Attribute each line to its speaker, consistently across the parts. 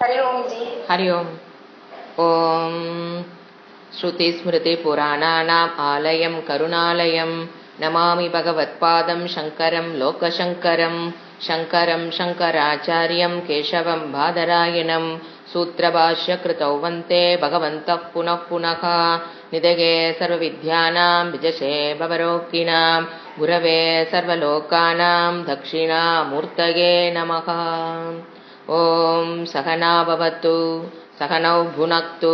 Speaker 1: हरि ओम जी।
Speaker 2: हरि ओम। ओम श्रुतिस्मृतिपुराणानाम् आलयं करुणालयं नमामि भगवत्पादं शङ्करं लोकशङ्करं शङ्करं शङ्कराचार्यं केशवं बादरायणं सूत्रभाष्यकृतौ वन्दे भगवन्तः पुनः पुनः निधये सर्वविद्यानां विजशे भवरोगिणां गुरवे सर्वलोकानां दक्षिणामूर्तये नमः। ओम सहना भवतु सहनौ भुनक्तु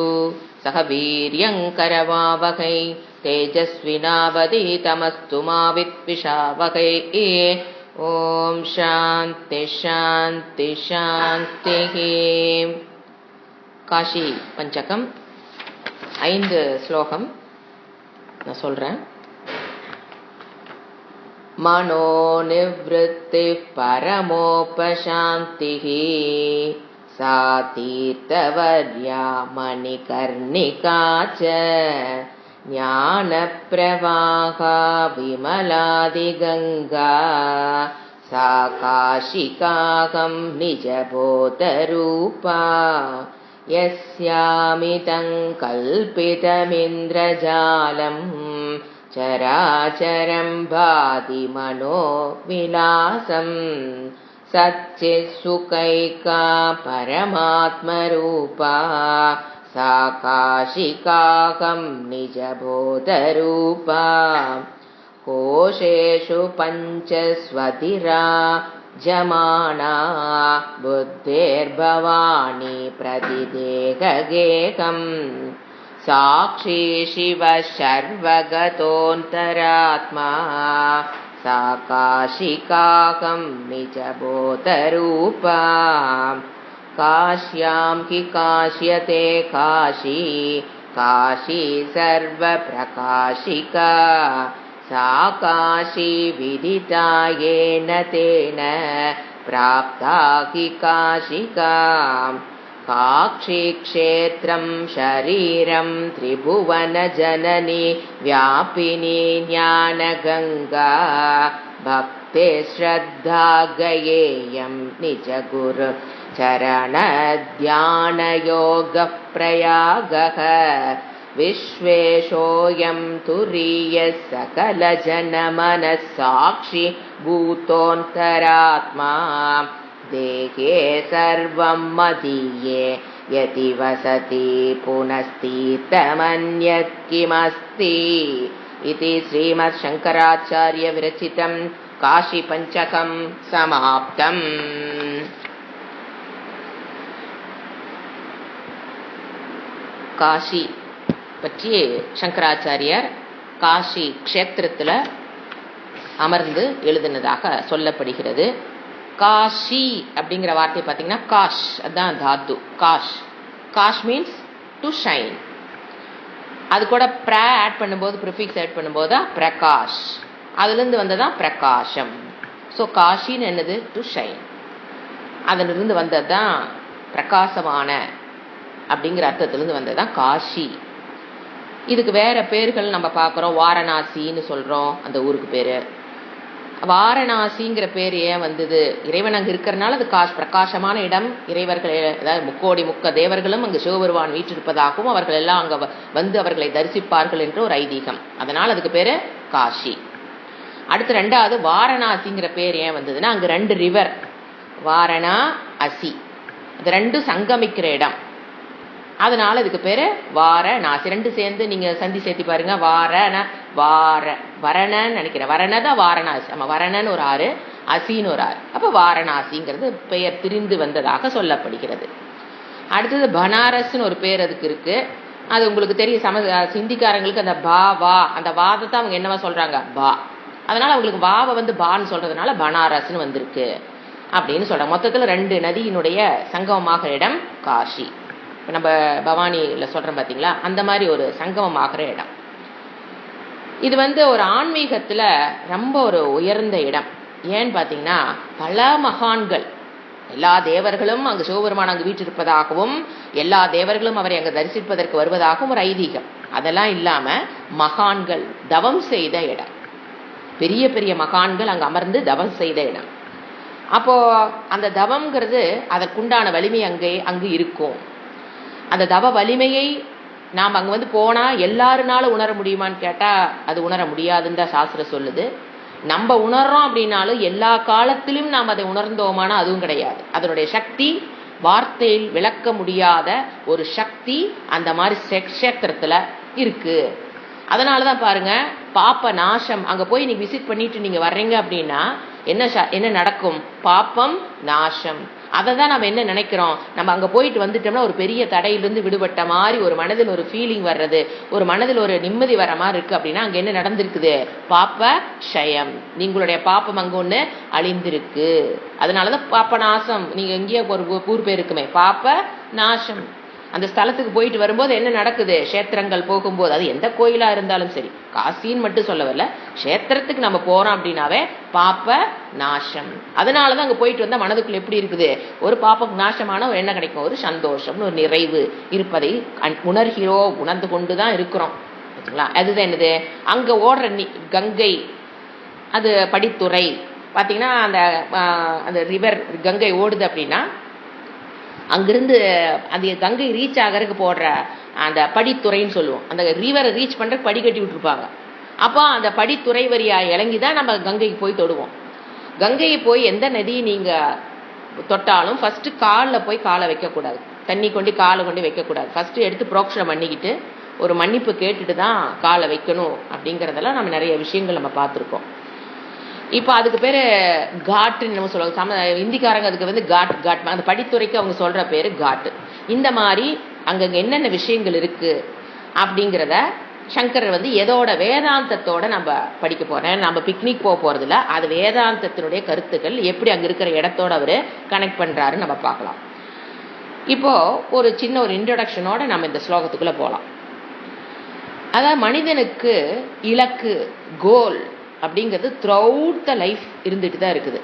Speaker 2: सह वीर्यङ्करवावहै तेजस्विनावधीतमस्तु मा विद्विषावहै। ओम शांति शांति शांतिः। காஷி பஞ்சகம் 5 ஸ்லோகம் நான் சொல்றேன். मनो निवृत्तिः परमोपशान्तिः सा तीर्थवर्या मणिकर्णिका च ज्ञानप्रवाहा विमलादिगङ्गा सा काशिकाहं निजबोधरूपा यस्यामितं कल्पितमिन्द्रजालम् चराचरं भाति मनोविलासं सच्चित्सुखैका परमात्मरूपा सा काशिकाहं निजबोधरूपा कोशेषु पञ्चस्वधिरा जमाना बुद्धेर्भवानी प्रतिदेहगेहम् साक्षी शिव सर्वगतोऽन्तरात्मा सा काशिकाहं निजबोधरूपा काश्यां हि काश्यते काशी काशी सर्वप्रकाशिका सा काशी विदिता येन तेन प्राप्ता हि काशिका काक्षी क्षेत्रं शरीरं त्रिभुवनजननी व्यापिनी ज्ञानगङ्गा भक्ते श्रद्धा गयेयं निजगुरु चरणध्यानयोगः प्रयागः विश्वेशोऽयं तुरीयः सकलजनमनः साक्षी भूतोऽन्तरात्मा देहे सर्वं मदीये यति वसति पुनस्तीर्थमन्यत् किमस्ति इति श्रीमद्शङ्कराचार्य विरचितं काशीपञ्चकं समाप्तम्। காஷி பற்றி சங்கராச்சாரியார் காஷி க்ஷேத்திரத்தில் அமர்ந்து எழுதினதாக சொல்லப்படுகிறது. காஷி அப்படிங்கிற வார்த்தை பார்த்தீங்கன்னா காஷ், அதுதான் தாத்து. காஷ் காஷ் மீன்ஸ் டு ஷைன். அது கூட ப்ர ஆட் பண்ணும்போது, ப்ரிஃபிக்ஸ் ஆட் பண்ணும்போது தான் பிரகாஷ், அதுலேருந்து வந்ததான் பிரகாஷம். ஸோ காஷின்னு என்னது? To shine. அதிலிருந்து வந்தது தான் பிரகாசமான அப்படிங்கிற அர்த்தத்திலிருந்து வந்தது தான் காஷி. இதுக்கு வேற பேர்கள் நம்ம பார்க்குறோம். வாரணாசின்னு சொல்கிறோம் அந்த ஊருக்கு பேர். வாரணாசிங்கிற பேர் ஏன் வந்தது? இறைவன் அங்கே இருக்கிறனால அது பிரகாசமான இடம். இறைவர்கள், அதாவது முக்க தேவர்களும் அங்கு சிவபெருமான் வீற்றிருப்பதாகவும் அவர்கள் எல்லாம் அங்கே வந்து அவர்களை தரிசிப்பார்கள் என்ற ஒரு ஐதீகம். அதனால் அதுக்கு பேர் காஷி. அடுத்து ரெண்டாவது வாரணாசிங்கிற பேர் ஏன் வந்ததுன்னா, அங்கே 2 ரிவர், வாரணா அசி, அது 2 சங்கமிக்கிற இடம். அதனால இதுக்கு பேரு வாரணாசி. 2 சேர்ந்து நீங்க சந்தி சேர்த்தி பாருங்க. வரணன்னு நினைக்கிறேன். வரணதான் வாரணாசி. ஆமா, வரணன்னு ஒரு ஆறு, அசின்னு ஒரு ஆறு. அப்ப வாரணாசிங்கிறது பெயர் பிரிந்து வந்ததாக சொல்லப்படுகிறது. அடுத்தது பனாரஸ்ன்னு ஒரு பேர் அதுக்கு இருக்கு. அது உங்களுக்கு தெரியும். சிந்திக்காரங்களுக்கு அந்த பா வா, அந்த வாதத்தை அவங்க என்னவா சொல்றாங்க? பா. அதனால அவங்களுக்கு வாவை வந்து பான்னு சொல்றதுனால பனாரஸ்ன்னு வந்திருக்கு அப்படின்னு சொல்றாங்க. மொத்தத்துல 2 நதியினுடைய சங்கமமாக இடம் காஷி. இப்போ நம்ம பவானியில் சொல்கிறோம் பார்த்தீங்களா, அந்த மாதிரி ஒரு சங்கமமாகிற இடம். இது வந்து ஒரு ஆன்மீகத்தில் ரொம்ப ஒரு உயர்ந்த இடம். ஏன்னு பார்த்தீங்கன்னா, பல மகான்கள், எல்லா தேவர்களும் அங்கு சிவபெருமான் அங்கு வீற்றிருப்பதாகவும் எல்லா தேவர்களும் அவரை அங்கு தரிசிப்பதற்கு வருவதாகவும் ஒரு ஐதீகம். அதெல்லாம் இல்லாமல் மகான்கள் தவம் செய்த இடம். பெரிய பெரிய மகான்கள் அங்கு அமர்ந்து தவம் செய்த இடம். அப்போ அந்த தவம்ங்கிறது அதற்குண்டான வலிமை அங்கு இருக்கும். அந்த தவ வலிமையை நாம் அங்கே வந்து போனால் எல்லாருனாலும் உணர முடியுமான்னு கேட்டால் அது உணர முடியாதுன்னு தான் சாஸ்திரம் சொல்லுது. நம்ம உணர்றோம் அப்படின்னாலும் எல்லா காலத்திலும் நாம் அதை உணர்ந்தோமானா அதுவும் கிடையாது. அதனுடைய சக்தி வார்த்தையில் விளக்க முடியாத ஒரு சக்தி அந்த மாதிரி க்ஷேத்திரத்தில் இருக்கு. அதனால தான் பாருங்க, பாப்ப நாசம் அங்கே போய் நீங்க விசிட் பண்ணிட்டு நீங்க வர்றீங்க அப்படின்னா என்ன நடக்கும்? பாப்பம் நாசம். அதை தான் நம்ம என்ன நினைக்கிறோம், நம்ம அங்கே போயிட்டு வந்துட்டோம்னா ஒரு பெரிய தடையிலிருந்து விடுபட்ட மாதிரி ஒரு மனதில் ஒரு ஃபீலிங் வர்றது, ஒரு மனதில் ஒரு நிம்மதி வர மாதிரி இருக்கு. அப்படின்னா அங்கே என்ன நடந்திருக்குது? பாப்ப க்ஷயம். நீங்களுடைய பாப்பம் அங்கே ஒன்று அழிந்திருக்கு. அதனாலதான் பாப்ப நாசம். நீங்க எங்கேயோ ஒரு ஊர் பேர் இருக்குமே, பாப்ப நாசம். அந்த ஸ்தலத்துக்கு போயிட்டு வரும்போது என்ன நடக்குது? க்ஷேத்திரங்கள் போகும்போது, அது எந்த கோயிலா இருந்தாலும் சரி, காசின்னு மட்டும் சொல்ல வரல, க்ஷேத்திரத்துக்கு நம்ம போறோம் அப்படின்னாவே பாப்ப நாசம். அதனாலதான் அங்க போயிட்டு வந்தா மனதுக்குள்ள எப்படி இருக்குது? ஒரு பாப்ப நாசமான ஒரு என்ன கிடைக்கும்? ஒரு சந்தோஷம், ஒரு நிறைவு இருப்பதை உணர்கிறோம், உணர்ந்து கொண்டுதான் இருக்கிறோம். அதுதான் என்னது? அங்க ஓடுற கங்கை, அது படித்துறை பாத்தீங்கன்னா, அந்த ரிவர் கங்கை ஓடுது அப்படின்னா அங்கிருந்து அந்த கங்கை ரீச் ஆகிறதுக்கு போடுற அந்த படித்துறைன்னு சொல்லுவோம். அந்த ரிவரை ரீச் பண்றதுக்கு படி கட்டி விட்டுருப்பாங்க. அப்போ அந்த படித்துறை வரியா இறங்கி தான் நம்ம கங்கைக்கு போய் தொடுவோம். கங்கையை போய் எந்த நதியை நீங்க தொட்டாலும் ஃபர்ஸ்ட் காலில் போய் காலை வைக்கக்கூடாது, தண்ணி கொண்டு காலை கொண்டு வைக்கக்கூடாது. ஃபர்ஸ்ட் எடுத்து புரோக்ஷனம் பண்ணிக்கிட்டு ஒரு மன்னிப்பு கேட்டுட்டு தான் காலை வைக்கணும். அப்படிங்கிறதெல்லாம் நம்ம நிறைய விஷயங்கள் நம்ம பார்த்துருக்கோம். இப்போ அதுக்கு பேர் காட்டுன்னு நம்ம சொல்லுவாங்க. இந்திக்காரங்க அதுக்கு வந்து காட் அந்த படித்துறைக்கு அவங்க சொல்ற பேரு காட்டு. இந்த மாதிரி அங்கங்க என்னென்ன விஷயங்கள் இருக்கு அப்படிங்கிறத சங்கரர் வந்து எதோட வேதாந்தத்தோட நம்ம படிக்க போறேன். நம்ம பிக்னிக் போறது இல்லை, அது வேதாந்தத்தினுடைய கருத்துக்கள் எப்படி அங்க இருக்கிற இடத்தோட அவரு கனெக்ட் பண்றாருன்னு நம்ம பார்க்கலாம். இப்போ ஒரு சின்ன ஒரு இன்ட்ரோடக்ஷனோட நம்ம இந்த ஸ்லோகத்துக்குள்ள போகலாம். அதாவது மனிதனுக்கு இலக்கு, கோல் அப்படிங்கிறது த்ரூஅவுட் த லைஃப் இருந்துட்டு தான் இருக்குது.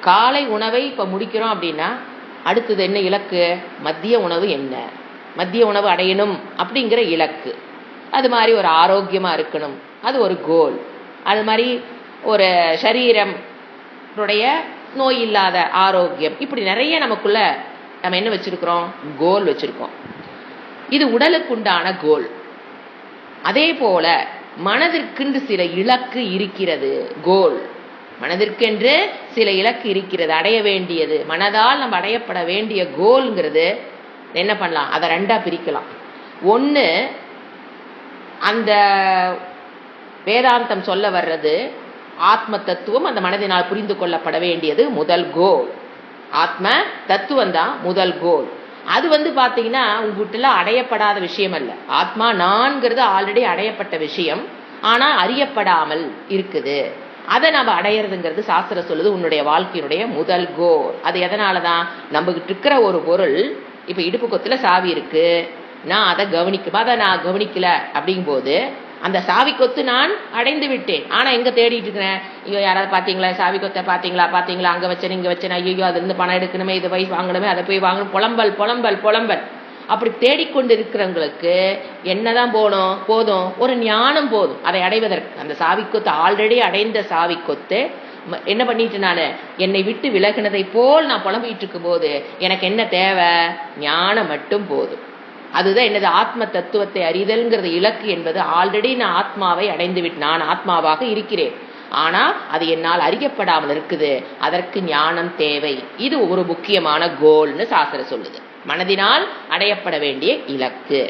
Speaker 2: காலை உணவை இப்போ முடிக்கிறோம் அப்படின்னா அடுத்தது என்ன இலக்கு? மதிய உணவு என்ன? மதிய உணவு அடையணும் அப்படிங்கிற இலக்கு. அது மாதிரி ஒரு ஆரோக்கியமா இருக்கணும், அது ஒரு கோல். அது மாதிரி ஒரு சரீரம் நோய் இல்லாத ஆரோக்கியம், இப்படி நிறைய நமக்குள்ள நம்ம என்ன வச்சிருக்கிறோம்? கோல் வச்சிருக்கோம். இது உடலுக்குண்டான கோல். அதே போல மனதிற்கென்று சில இலக்கு இருக்கிறது, கோல். மனதிற்கென்று சில இலக்கு இருக்கிறது, அடைய வேண்டியது, மனதால் நம்ம அடையப்பட வேண்டிய கோல்ங்கிறது என்ன பண்ணலாம்? அதை ரெண்டா பிரிக்கலாம். ஒன்று, அந்த வேதாந்தம் சொல்ல வர்றது ஆத்ம தத்துவம், அந்த மனதினால் புரிந்து கொள்ளப்பட வேண்டியது முதல் கோல். ஆத்ம தத்துவம் தான் முதல் கோல். அது வந்து பாத்தீங்கன்னா உங்ககிட்ட அடையப்படாத விஷயம் அல்ல. ஆத்மா நான்கிறது ஆல்ரெடி அடையப்பட்ட விஷயம், ஆனா அறியப்படாமல் இருக்குது. அதை நம்ம அடையிறதுங்கிறது சாஸ்திரம் சொல்லுது உன்னுடைய வாழ்க்கையினுடைய முதல் கோல். அது எதனாலதான்? நம்ம கிட்ட இருக்கிற ஒரு பொருள், இப்ப இடுப்பு கொத்துல சாவி இருக்கு, நான் அதை நான் கவனிக்கல அப்படிங்கும் போது அந்த சாவி கொத்து நான் அடைந்து விட்டேன். ஆனா எங்க தேடிட்டு இருக்கிறேன்? ஐயோ யாராவது பாத்தீங்களா சாவி கொத்தை? பாத்தீங்களா அங்க வச்சேன் இங்க வச்சேன், ஐயோ அதுல இருந்து பணம் எடுக்கணுமே, இதை போய் வாங்கணுமே, அதை போய் வாங்கணும், புலம்பல். அப்படி தேடிக்கொண்டு இருக்கிறவங்களுக்கு என்னதான் போதும்? ஒரு ஞானம் போதும் அதை அடைவதற்கு. அந்த சாவி கொத்து ஆல்ரெடி அடைந்த சாவி கொத்து என்ன பண்ணிட்டு நானு என்னை விட்டு விலகினதை போல் நான் புலம்பிட்டு இருக்கும் போது எனக்கு என்ன தேவை? ஞானம் மட்டும் போதும். அதுதான் என்னது? ஆத்ம தத்துவத்தை அறிதல்ங்கிறது இலக்கு என்பது. ஆல்ரெடி நான் ஆத்மாவை அடைந்து விட்டு நான் ஆத்மாவாக இருக்கிறேன், ஆனா அது என்னால் அறியப்படாமல் இருக்குது. அதற்கு ஞானம் தேவை. இது ஒரு முக்கியமான கோல்னு சாஸ்திரம் சொல்லுது, மனதினால் அடையப்பட வேண்டிய இலக்கு.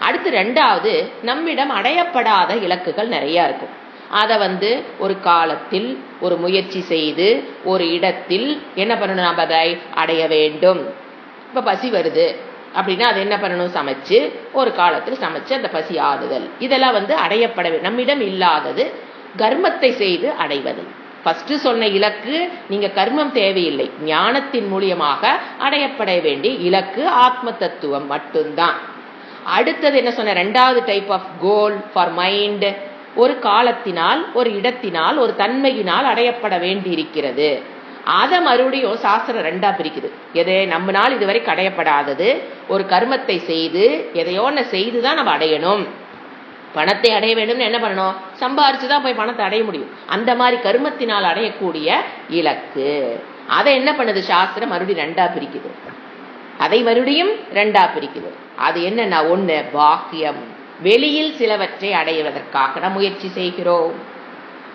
Speaker 2: அடுத்து ரெண்டாவது, நம்மிடம் அடையப்படாத இலக்குகள் நிறைய இருக்கும். அதை வந்து ஒரு காலத்தில் ஒரு முயற்சி செய்து ஒரு இடத்தில் என்ன பண்ணணும்? நம்ம அதை அடைய வேண்டும். இப்ப பசி வருது அப்படின்னா அது என்ன பண்ணணும்? சமைச்சு ஒரு காலத்தில் சமைச்சு அந்த பசி ஆறுதல், இதெல்லாம் வந்து அடையப்பட நம்மிடம் இல்லாதது. கர்மத்தை செய்து அடைவது. ஃபர்ஸ்ட் சொன்ன இலக்கு நீங்க கர்மம் தேவையில்லை, ஞானத்தின் மூலியமாக அடையப்பட வேண்டிய இலக்கு ஆத்ம தத்துவம் மட்டும்தான். அடுத்தது என்ன சொன்ன? ரெண்டாவது type of goal for mind, ஒரு காலத்தினால் ஒரு இடத்தினால் ஒரு தன்மையினால் அடையப்பட வேண்டி இருக்கிறது. அதை மறுபடியும் சாஸ்திரம் ரெண்டா பிரிக்குது. எது? நம்மளால் இதுவரை அடையப்படாதது, ஒரு கர்மத்தை செய்து எதையோ ஒன்று செய்துதான் நம்ம அடையணும். பணத்தை அடைய வேண்டும்னு என்ன பண்ணணும்? சம்பாரிச்சுதான் போய் பணத்தை அடைய முடியும். அந்த மாதிரி கர்மத்தினால் அடையக்கூடிய இலக்கு. அதை என்ன பண்ணுது சாஸ்திரம் மறுபடியும் ரெண்டா பிரிக்குது. அதை மறுபடியும் ரெண்டா பிரிக்குது. அது என்னன்னா, ஒண்ணு பாக்கியம், வெளியில் சிலவற்றை அடைவதற்காக நாம் முயற்சி செய்கிறோம்.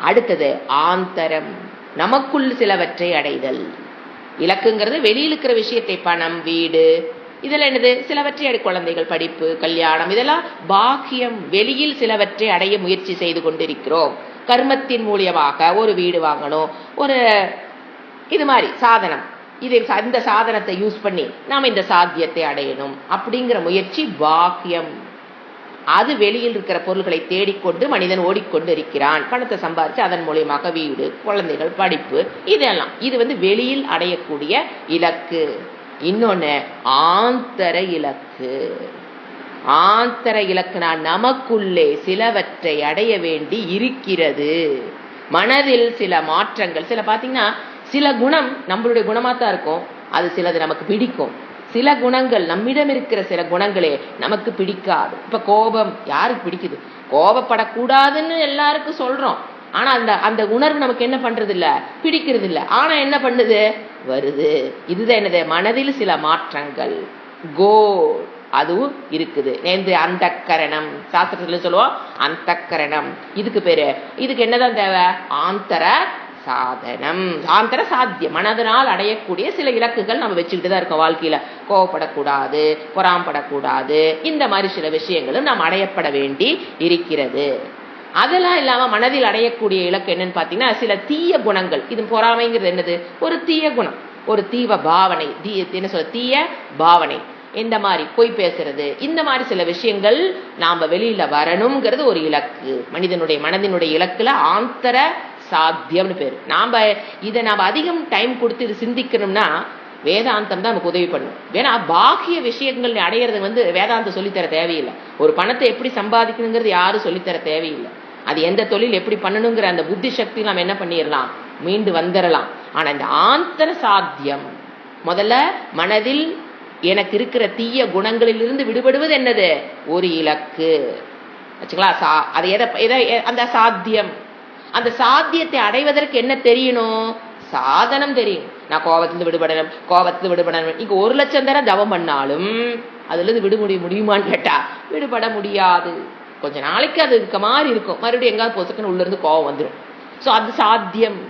Speaker 2: அடுத்தது ஆந்தரம், நமக்குள் சிலவற்றை அடைதல். இலக்குங்கிறது வெளியில் இருக்கிற விஷயத்தை, பணம், வீடு, இதெல்லாம் என்னது, சிலவற்றை குழந்தைகள், படிப்பு, கல்யாணம், இதெல்லாம் பாக்கியம், வெளியில் சிலவற்றை அடைய முயற்சி செய்து கொண்டிருக்கிறோம். கர்மத்தின் மூலியமாக ஒரு வீடு வாங்கணும், ஒரு இது மாதிரி சாதனம், இந்த சாதனத்தை யூஸ் பண்ணி நாம இந்த சாத்தியத்தை அடையணும் அப்படிங்கிற முயற்சி பாக்கியம். அது வெளியில் இருக்கிற பொருள்களை தேடிக்கொண்டு மனிதன் ஓடிக்கொண்டு இருக்கிறான், பணத்தை சம்பாதிச்சு அதன் மூலியமாக வீடு, குழந்தைகள், படிப்பு, இதெல்லாம் இது வெளியில் அடையக்கூடிய இலக்கு. இன்னொன்னு ஆந்தர இலக்கு. ஆந்தர இலக்குனா நமக்குள்ளே சிலவற்றை அடைய வேண்டி இருக்கிறது. மனதில் சில மாற்றங்கள், சில பாத்தீங்கன்னா சில குணம் நம்மளுடைய குணமாத்தான் இருக்கும், அது சிலது நமக்கு பிடிக்கும். சில குணங்கள், நம்மிடம் இருக்கிற சில குணங்களே நமக்கு பிடிக்காது. இப்ப கோபம் யாருக்கு பிடிக்குது? கோபப்படக்கூடாதுன்னு எல்லாருக்கும் சொல்றோம். ஆனா அந்த உணர்வு நமக்கு என்ன பண்றது இல்ல, பிடிக்கிறது இல்ல. ஆனா என்ன பண்ணுது, வருது. இதுதான் என்னது, மனதில் சில மாற்றங்கள். அதுவும் இருக்குது. அந்த கரணம், சாஸ்திரத்துல சொல்லுவோம் அந்த கரணம். இதுக்கு பேரு, இதுக்கு என்னதான் தேவை, ஆந்தர சாதனம், ஆந்தர சாத்தியம். மனதனால் அடையக்கூடிய சில இலக்குகள் நம்ம வச்சுக்கிட்டு தான் இருக்கோம் வாழ்க்கையில. கோவப்படக்கூடாது, பொறாம்படக்கூடாது, இந்த மாதிரி சில விஷயங்களும் நாம் அடையப்பட வேண்டி இருக்கிறது. அதெல்லாம் இல்லாம மனதில் அடையக்கூடிய இலக்கு என்னன்னு பாத்தீங்கன்னா, சில தீய குணங்கள். இது பொறாமைங்கிறது என்னது, ஒரு தீய குணம், ஒரு தீய பாவனை, தீய பாவனை. இந்த மாதிரி பொய் பேசுறது, இந்த மாதிரி சில விஷயங்கள் நாம வெளியில வரணுங்கிறது ஒரு இலக்கு. மனிதனுடைய மனதினுடைய இலக்குல ஆந்தர சாத்தியம்னு பேரு. இதை நாம அதிகம் டைம் கொடுத்து இது சிந்திக்கணும்னா வேதாந்தம் தான் நமக்கு உதவி பண்ணும். ஏன்னா பாக்கிய விஷயங்கள் அடையிறது வேதாந்தம் சொல்லித்தர தேவையில்லை. ஒரு பணத்தை எப்படி சம்பாதிக்கணுங்கிறது யாரும் சொல்லித்தர தேவையில்லை. அது எந்த தொழில் எப்படி பண்ணணுங்கிற அந்த புத்தி சக்தி நாம் என்ன பண்ணிடலாம், மீண்டு வந்துடலாம். ஆனா இந்த ஆந்தர சாத்தியம், முதல்ல மனதில் எனக்கு இருக்கிற தீய குணங்களிலிருந்து விடுபடுவது என்னது, ஒரு இலக்கு வச்சுங்களா. அது அந்த சாத்தியம், அந்த சாத்தியத்தை அடைவதற்கு என்ன தெரியணும், சாதனம் தெரியும். நான் கோபத்திலிருந்து விடுபடணும். இங்க 1 லட்சம் தடவை தவம் பண்ணாலும் அதுல இருந்து முடியுமான்னு கேட்டா விடுபட முடியாது. கொஞ்ச நாளைக்கு அது இருக்க மாதிரி இருக்கும், மறுபடியும் எங்காவது பொசுக்குன்னு உள்ள இருந்து கோபம் வந்துடும். சோ அது சாத்தியம்.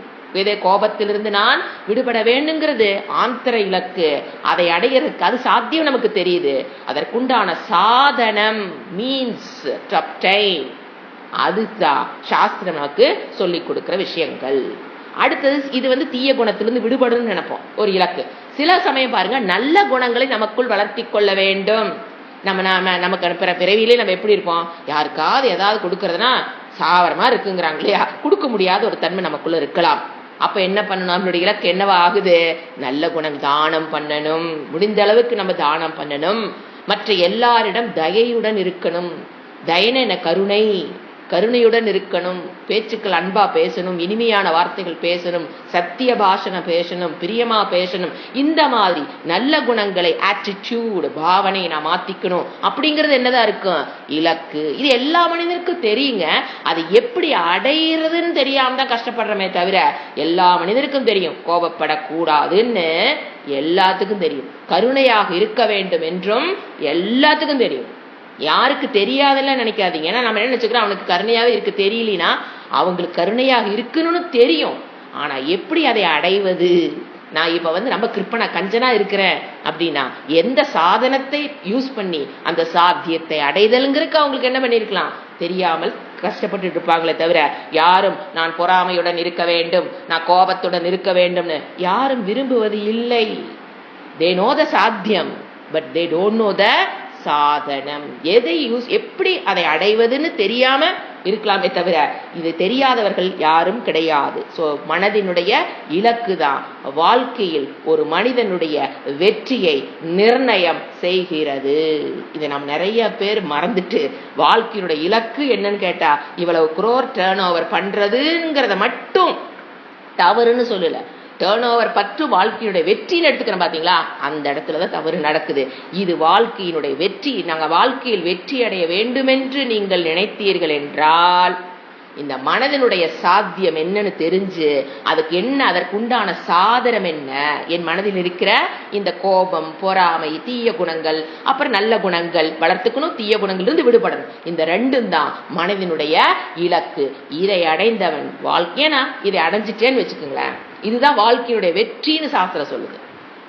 Speaker 2: கோபத்திலிருந்து நான் விடுபட வேண்டுங்கிறது ஆந்தர இலக்கு. அதை அடைகிறதுக்கு அது சாத்தியம் நமக்கு தெரியுது. அதற்குண்டான சாதனம் மீன்ஸ் டு அப்டைன், அதுதான் சாஸ்திரம் நமக்கு சொல்லி கொடுக்கிற விஷயங்கள். அடுத்தது இது தீய குணத்திலிருந்து விடுபடணும்னு நினைப்போம், ஒரு இலக்கு. சில சமயம் பாருங்க, நல்ல குணங்களை நமக்குள் வளர்த்தி கொள்ள வேண்டும். நமக்கு அனுப்புற பிறவியிலே நம்ம எப்படி இருப்போம், யாருக்காவது ஏதாவது கொடுக்கறதுனா சாவரமா இருக்குங்கிறாங்க இல்லையா, கொடுக்க முடியாத ஒரு தன்மை நமக்குள்ள இருக்கலாம். அப்ப என்ன பண்ணணும், நம்மளுடைய இலக்கு என்னவா ஆகுது, நல்ல குணம், தானம் பண்ணணும். முடிந்த அளவுக்கு நம்ம தானம் பண்ணணும். மற்ற எல்லாரிடம் தயையுடன் இருக்கணும். தயன கருணை, கருணையுடன் இருக்கணும். பேச்சுக்கள் அன்பா பேசணும், இனிமையான வார்த்தைகள் பேசணும், சத்திய பாஷணம் பேசணும், பிரியமா பேசணும். இந்த மாதிரி நல்ல குணங்களை, ஆட்டிடியூட், பாவனை நான் மாத்திக்கணும். அப்படிங்கிறது என்னதான் இருக்கும், இலக்கு. இது எல்லா மனிதருக்கும் தெரியுங்க. அது எப்படி அடையிறதுன்னு தெரியாம தான் கஷ்டப்படுறமே தவிர எல்லா மனிதருக்கும் தெரியும். கோபப்படக்கூடாதுன்னு எல்லாத்துக்கும் தெரியும். கருணையாக இருக்க வேண்டும் என்றும் எல்லாத்துக்கும் தெரியும். யாருக்கு தெரியாதுன்னு நினைக்காதீங்க. ஏன்னா நம்ம என்ன நினைச்சுக்கிறோம், அவனுக்கு கருணையாவே இருக்கு தெரியலனா, அவங்களுக்கு கருணையாக இருக்கணும்னு தெரியும். ஆனா எப்படி அதை அடைவது, நான் இப்ப நம்ம கிருப்பனா கஞ்சனா இருக்கிறேன் அப்படின்னா எந்த சாதனத்தை யூஸ் பண்ணி அந்த சாத்தியத்தை அடைதல்ங்கிறதுக்கு அவங்களுக்கு என்ன பண்ணிருக்கலாம் தெரியாமல் கஷ்டப்பட்டு இருப்பாங்களே தவிர யாரும் நான் பொறாமையுடன் இருக்க வேண்டும், நான் கோபத்துடன் இருக்க வேண்டும்னு யாரும் விரும்புவது இல்லை. they know the சாத்தியம், but they don't know the சாதனம். எதை எப்படி அதை அடைவதுன்னு தெரியாம இருக்கலாமே தவிர இது தெரியாதவர்கள் யாரும் கிடையாது. சோ மனதினுடைய இலக்கு தான் வாழ்க்கையில் ஒரு மனிதனுடைய வெற்றியை நிர்ணயம் செய்கிறது. இதை நாம் நிறைய பேர் மறந்துட்டு வாழ்க்கையினுடைய இலக்கு என்னன்னு கேட்டா இவ்வளவு crore turnover பண்றதுங்கிறத மட்டும் தவறுன்னு சொல்லல. டேர்ன் ஓவர் 10 வாழ்க்கையினுடைய வெற்றின்னு எடுத்துக்கிறோம் பாத்தீங்களா, அந்த இடத்துலதான் தவறு நடக்குது. இது வாழ்க்கையினுடைய வெற்றி. நாங்க வாழ்க்கையில் வெற்றி அடைய வேண்டும் என்று நீங்கள் நினைத்தீர்கள் என்றால் இந்த மனதினுடைய சாத்தியம் என்னன்னு தெரிஞ்சு அதுக்கு என்ன, அதற்குண்டான சாதனம் என்ன, என் மனதில் இருக்கிற இந்த கோபம், பொறாமை, தீய குணங்கள், அப்புறம் நல்ல குணங்கள் வளர்த்துக்கணும், தீய குணங்கள் இருந்து விடுபடணும். இந்த ரெண்டும் தான் மனதினுடைய இலக்கு. இதை அடைந்தவன் வாழ்க்கைனா, இதை அடைஞ்சிட்டேன்னு வச்சுக்கோங்களேன், இதுதான் வாழ்க்கையுடைய வெற்றின்னு சாஸ்திரம் சொல்லுது.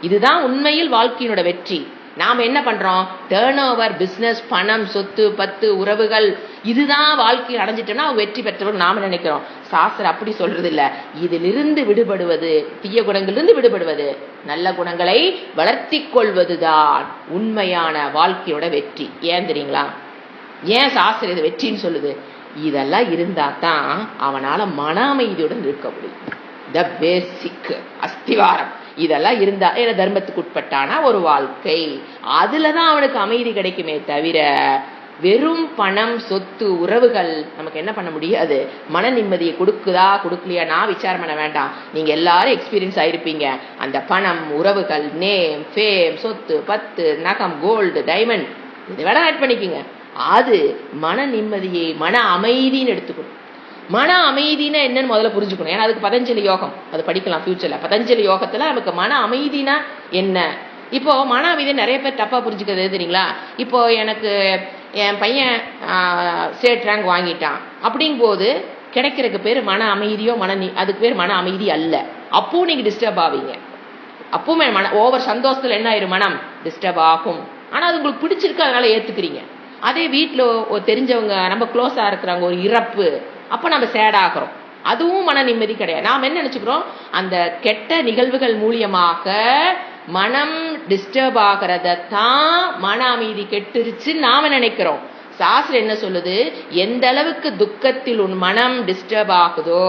Speaker 2: இதுதான் உண்மையில் வாழ்க்கையினோட வெற்றி. நாம என்ன பண்றோம், டேர்ன் ஓவர், பிசினஸ், பணம், சொத்து, பத்து, உறவுகள், இதுதான் வாழ்க்கையில் அடைஞ்சிட்டோம்னா வெற்றி பெற்றவர் நாம நினைக்கிறோம். சாஸ்திரம் அப்படி சொல்றது இல்ல. இதிலிருந்து விடுபடுவது, தீய குணங்களிலிருந்து விடுபடுவது, நல்ல குணங்களை வளர்த்தி கொள்வதுதான் உண்மையான வாழ்க்கையோட வெற்றி. ஏன் தெரியுங்களா? ஏன் சாஸ்திரம் இது வெற்றின்னு சொல்லுது? இதெல்லாம் இருந்தா தான் அவனால மன அமைதியுடன் இருக்க முடியும். த பேசிக், அஸ்திவாரம். இதெல்லாம் இருந்தா ஏன்னா தர்மத்துக்கு உட்பட்டான ஒரு வாழ்க்கை, அதுலதான் அவனுக்கு அமைதி கிடைக்குமே தவிர வெறும் பணம், சொத்து, உறவுகள் நமக்கு என்ன பண்ண முடியாது. மன நிம்மதியை கொடுக்குதா கொடுக்கலையா நான் விசாரம் பண்ண வேண்டாம். நீங்க எல்லாரும் எக்ஸ்பீரியன்ஸ் ஆயிருப்பீங்க. அந்த பணம், உறவுகள், நேம், ஃபேம், சொத்து, பத்து, நகம், கோல்டு, டைமண்ட், இதை வேணா ஆட் பண்ணிக்கோங்க. அது மன நிம்மதியை, மன அமைதின்னு எடுத்துக்கணும். மன அமைதினா என்னன்னு முதல்ல புரிஞ்சுக்கணும். ஏன்னா அதுக்கு பதஞ்சலி யோகம், அது படிக்கலாம் ஃபியூச்சர்ல. பதஞ்சலி யோகத்துல நமக்கு மன அமைதினா என்ன. இப்போ மன அமைதி நிறைய பேர் தப்பா புரிஞ்சுக்கிறது தெரியுங்களா? இப்போ எனக்கு என் பையன் ஸ்டேட் ரேங்க் வாங்கிட்டான் அப்படிங்கும் போது கிடைக்கிறதுக்கு பேர் மன அமைதியோ அதுக்கு பேர் மன அமைதி அல்ல. அப்போ நீங்க டிஸ்டர்ப் ஆவீங்க. அப்பவுமே ஓவர் சந்தோஷத்துல என்ன ஆயிரும், மனம் டிஸ்டர்ப் ஆகும். ஆனா அது உங்களுக்கு பிடிச்சிருக்கு, அதனால ஏத்துக்கிறீங்க. அதே வீட்டில் தெரிஞ்சவங்க நம்ம க்ளோஸா இருக்கிறாங்க, ஒரு இறப்பு, அப்ப நம்ம சேட் ஆகிறோம். அதுவும் மன நிம்மதி கிடையாது. நாம என்ன நினைச்சுக்கிறோம், அந்த கெட்ட நிகழ்வுகள் மூலியமாக மனம் டிஸ்டர்ப் ஆகிறத தான் மன அமைதி கெட்டுருச்சு நாம நினைக்கிறோம். சாஸ்திரம் என்ன சொல்லுது, எந்த அளவுக்கு துக்கத்தில் உன் மனம் டிஸ்டர்ப் ஆகுதோ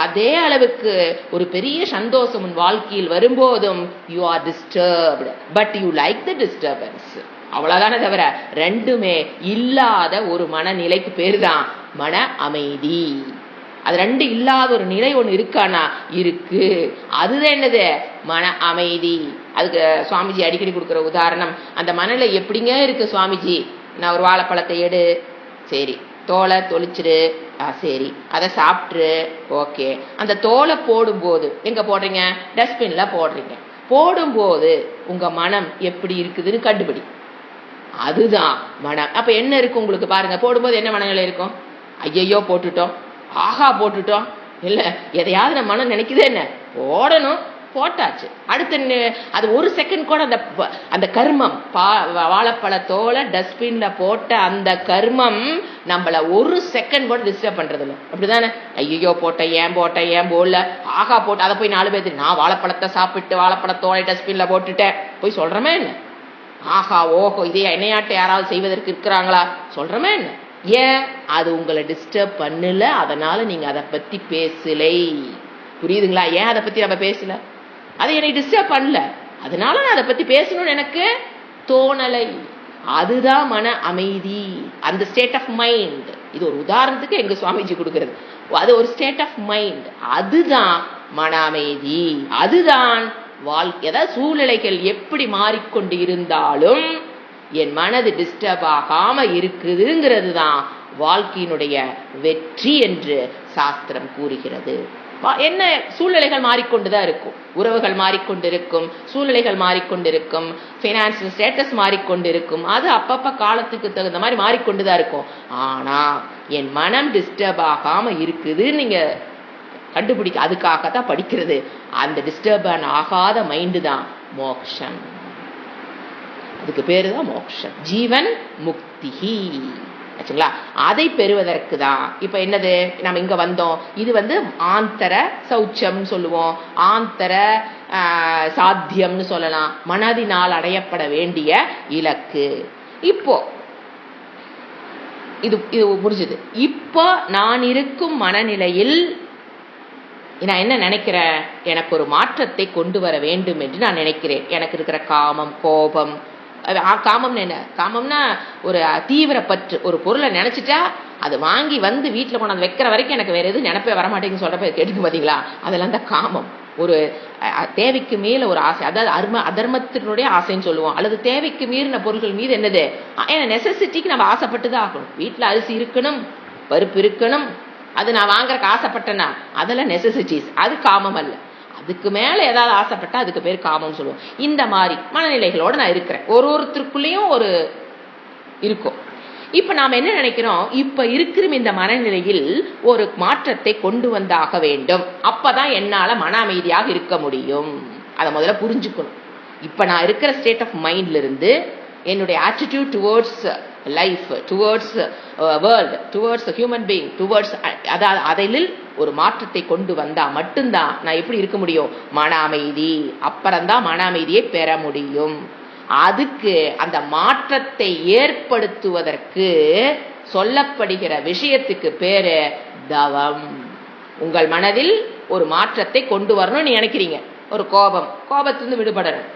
Speaker 2: அதே அளவுக்கு ஒரு பெரிய சந்தோஷம் உன் வாழ்க்கையில் வரும்போதும் you are disturbed, but you like the disturbance. அவ்வளவுதானே தவிர ரெண்டுமே இல்லாத ஒரு மனநிலைக்கு பேரு தான் மன அமைதி. அது ரெண்டு இல்லாத ஒரு நிலை ஒண்ணு இருக்கானா, இருக்கு. அதுதான் என்னது, மன அமைதி. அதுக்கு சுவாமிஜி அடிக்கடி கொடுக்குற உதாரணம், அந்த மனநிலை எப்படிங்க இருக்கு சுவாமிஜி, நான் ஒரு வாழைப்பழத்தை எடு, சரி, தோலை தொளிச்சிடு, சரி, அதை சாப்பிட்ரு, ஓகே. அந்த தோலை போடும்போது எங்க போடுறீங்க, டஸ்ட்பின்ல போடுறீங்க. போடும்போது உங்க மனம் எப்படி இருக்குதுன்னு கண்டுபிடி. அதுதான் மனம். அப்ப என்ன இருக்கு உங்களுக்கு பாருங்க, போடும்போது என்ன மனநிலை இருக்கும், ஐயையோ போட்டுட்டோம், ஆஹா போட்டுட்டோம், இல்ல எதையாவது நம்ம மனம் நினைக்குதே என்ன, போடணும், போட்டாச்சு. அடுத்து அது ஒரு செகண்ட் கூட அந்த கர்மம், வாழைப்பழத்தோல டஸ்ட்பின்ல போட்ட அந்த கர்மம் நம்மள ஒரு செகண்ட் கூட டிஸ்டர்ப் பண்றது இல்லை. அப்படிதானே, ஐயோ போட்டேன், ஏன் போடல, ஆகா போட்டு, அதை போய் 4 பேர் நான் வாழைப்பழத்தை சாப்பிட்டு வாழைப்பழத்தோலை டஸ்ட்பின்ல போட்டுட்டேன் போய் சொல்றமே என்ன, ஆஹா ஓஹோ இதே என்னையாட்ட யாராவது செய்வதற்கு இருக்கிறாங்களா சொல்றமே என்ன. ஏன், அது உங்களை டிஸ்டர்ப் பண்ணல, அதனால நீங்க அதை பத்தி பேசலை. புரியுதுங்களா? ஏன் அதை பத்தி நம்ம பேசல, அதை என்னை டிஸ்டர்ப் பண்ணல, அதனால நான் அதை பத்தி பேசணும்னு எனக்கு தோணலை. அதுதான் மன அமைதி, அந்த ஸ்டேட் ஆஃப் மைண்ட். இது ஒரு உதாரணத்துக்கு எங்க சுவாமிஜி கொடுக்கிறது. அது ஒரு ஸ்டேட் ஆஃப் மைண்ட், அதுதான் மன அமைதி. அதுதான் வாழ்க்கை. ஏதாவது சூழ்நிலைகள் எப்படி மாறிக்கொண்டு இருந்தாலும் என் மனது டிஸ்டர்ப் ஆகாம இருக்குதுங்கிறது தான் வாழ்க்கையினுடைய வெற்றி என்று சாஸ்திரம் கூறுகிறது. என்ன, சூழ்நிலைகள் மாறிக்கொண்டுதான் இருக்கும், உறவுகள் மாறிக்கொண்டிருக்கும், சூழ்நிலைகள் மாறிக்கொண்டிருக்கும், பைனான்சியல் ஸ்டேட்டஸ் மாறிக்கொண்டிருக்கும், அது அப்பப்ப காலத்துக்கு தகுந்த மாதிரி மாறிக்கொண்டுதான் இருக்கும். ஆனா என் மனம் டிஸ்டர்ப் ஆகாம இருக்குது நீங்க கண்டுபிடிக்க, அதுக்காகத்தான் படிக்கிறது. அந்த டிஸ்டர்ப் ஆகாத மைண்டு தான் மோக்ஷம். அதுக்கு பேரு தான் மோக்ஷம், ஜீவன் முக்தி. ஆச்சுங்களா? அதை பெறுவதற்கு தான் இப்ப என்னது, நம்ம இங்க வந்தோம். இது ஆந்தர சௌச்சம் சொல்லுவோம், ஆந்தர சாத்தியம்னு சொல்லலாம், மனதினால் அடையப்பட வேண்டிய இலக்கு. இப்போ இது புரிஞ்சுது. இப்போ நான் இருக்கும் மனநிலையில் நான் என்ன நினைக்கிறேன், எனக்கு ஒரு மாற்றத்தை கொண்டு வர வேண்டும் என்று நான் நினைக்கிறேன். எனக்கு இருக்கிற காமம், கோபம், காமம்னு என்ன, காமம்னா ஒரு தீவிர பற்று. ஒரு பொருளை நினைச்சிட்டா அது வாங்கி வீட்டுல கொண்டாந்து வைக்கிற வரைக்கும் எனக்கு வேற எதுவும் நினைப்பே வரமாட்டேங்குன்னு சொல்றப்ப கேட்டுக்கு பாத்தீங்களா, அதெல்லாம் தான் காமம். ஒரு தேவைக்கு மேல ஒரு ஆசை, அதாவது அதர்மத்தினுடைய ஆசைன்னு சொல்லுவோம், அல்லது தேவைக்கு மீறின பொருட்கள் மீது என்னது, ஏன்னா நெசசிட்டிக்கு நம்ம ஆசைப்பட்டுதான் ஆகணும். வீட்டுல அரிசி இருக்கணும், பருப்பு இருக்கணும், அது நான் வாங்குறக்கு ஆசைப்பட்டேன்னா அதெல்லாம் நெசசிட்டிஸ், அது காமம் அல்ல. அதுக்கு மேல ஏதாவது ஆசைப்பட்டா அதுக்கு பேர் காமம் சொல்லுவோம். இந்த மாதிரி மனநிலைகளோட நான் இருக்கிறேன். ஒருத்தருக்குள்ளேயும் ஒரு இருக்கும். இப்ப நாம என்ன நினைக்கிறோம், இப்ப இருக்கிற இந்த மனநிலையில் ஒரு மாற்றத்தை கொண்டு வந்தாக வேண்டும், அப்பதான் என்னால மன அமைதியாக இருக்க முடியும். அதை முதல்ல புரிஞ்சுக்கணும். இப்ப நான் இருக்கிற ஸ்டேட் ஆஃப் மைண்ட்ல இருந்து என்னுடைய attitude towards life, towards world, towards human being, towards அதில் ஒரு மாற்றத்தை கொண்டு வந்தா மட்டும்தான் நான் எப்படி இருக்க முடியும், மன அமைதி. அப்புறம்தான் மன அமைதியை பெற முடியும். அதுக்கு அந்த மாற்றத்தை ஏற்படுத்துவதற்கு சொல்லப்படுகிற விஷயத்துக்கு பேரு தவம். உங்கள் மனதில் ஒரு மாற்றத்தை கொண்டு வரணும்னு நினைக்கிறீங்க. ஒரு கோபத்திலிருந்து விடுபடணும்.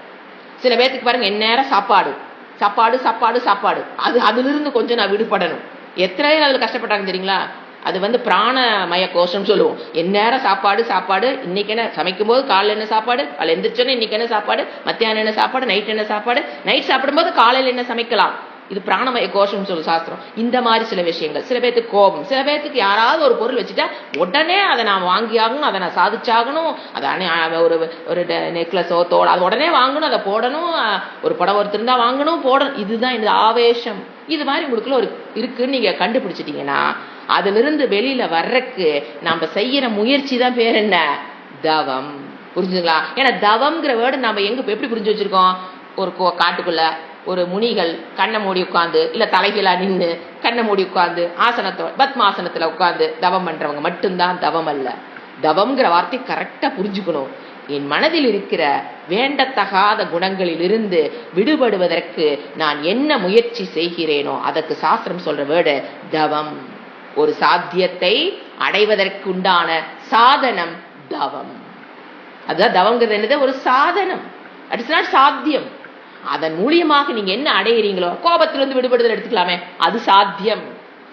Speaker 2: சில பேர்த்துக்கு பாருங்க, எந்நேரம் சாப்பாடு சாப்பாடு சாப்பாடு சாப்பாடு, அதிலிருந்து கொஞ்சம் நான் விடுபடணும். எத்தனை பேர் அதுல கஷ்டப்பட்டாங்க தெரியுங்களா? அது பிராணமய கோஷம் சொல்லுவோம். எந்நேரம் சாப்பாடு சாப்பாடு. இன்னைக்கு என்ன சமைக்கும் போது காலையில் என்ன சாப்பாடு, காலை எந்திரிச்சோன்னு இன்னைக்கு என்ன சாப்பாடு, மத்தியானம் என்ன சாப்பாடு, நைட் என்ன சாப்பாடு, நைட் சாப்பிடும்போது காலையில் என்ன சமைக்கலாம், இது பிராணமய கோஷம் சொல்லு சாஸ்திரம். இந்த மாதிரி சில விஷயங்கள். சில பேர்த்துக்கு கோபம், சில பேர்த்துக்கு யாராவது ஒரு பொருள் வச்சுட்டா உடனே அதை நான் வாங்கியாகணும், அதை நான் சாதிச்சாகணும், அதை ஒரு நெக்லஸோ தோட அது உடனே வாங்கணும், அதை போடணும், ஒரு படம் ஒருத்தருந்தா வாங்கணும் போடணும். இதுதான் இந்த ஆவேசம். இது மாதிரி உங்களுக்குள்ள ஒரு இருக்குன்னு நீங்க கண்டுபிடிச்சிட்டீங்கன்னா அதுல இருந்து வெளியில வர்றதுக்கு நாம செய்யற முயற்சி தான் பேர் என்ன, தவம். புரிஞ்சுங்களா? ஏன்னா தவம்ங்கிற வேர்டு நாம எப்படி புரிஞ்சு வச்சிருக்கோம், ஒரு காட்டுக்குள்ள ஒரு முனிகள் கண்ணை மூடி உட்காந்து, இல்ல தலைகளா நின்று கண்ணை மூடி உட்காந்து பத்மாசனத்துல உட்காந்து தவம் பண்றவங்க மட்டும்தான் தவம் அல்ல. தவம்ங்கிற வார்த்தை கரெக்டா புரிஞ்சுக்கணும். என் மனதில் இருக்கிற வேண்டத்தகாத குணங்களில் இருந்து விடுபடுவதற்கு நான் என்ன முயற்சி செய்கிறேனோ அதற்கு சாஸ்திரம் சொல்ற வேர்டு தவம். ஒரு சாத்தியத்தை அடைவதற்கு உண்டான சாதனம் தவம். அதுதான் தவம்ங்கிறது என்னது, ஒரு சாதனம். இட்ஸ் நாட் சாத்தியம். அதன் மூலியமாக நீங்க என்ன அடையிறீங்களோ, கோபத்திலிருந்து விடுபடுதல் எடுத்துக்கலாமே, அது சாத்தியம்.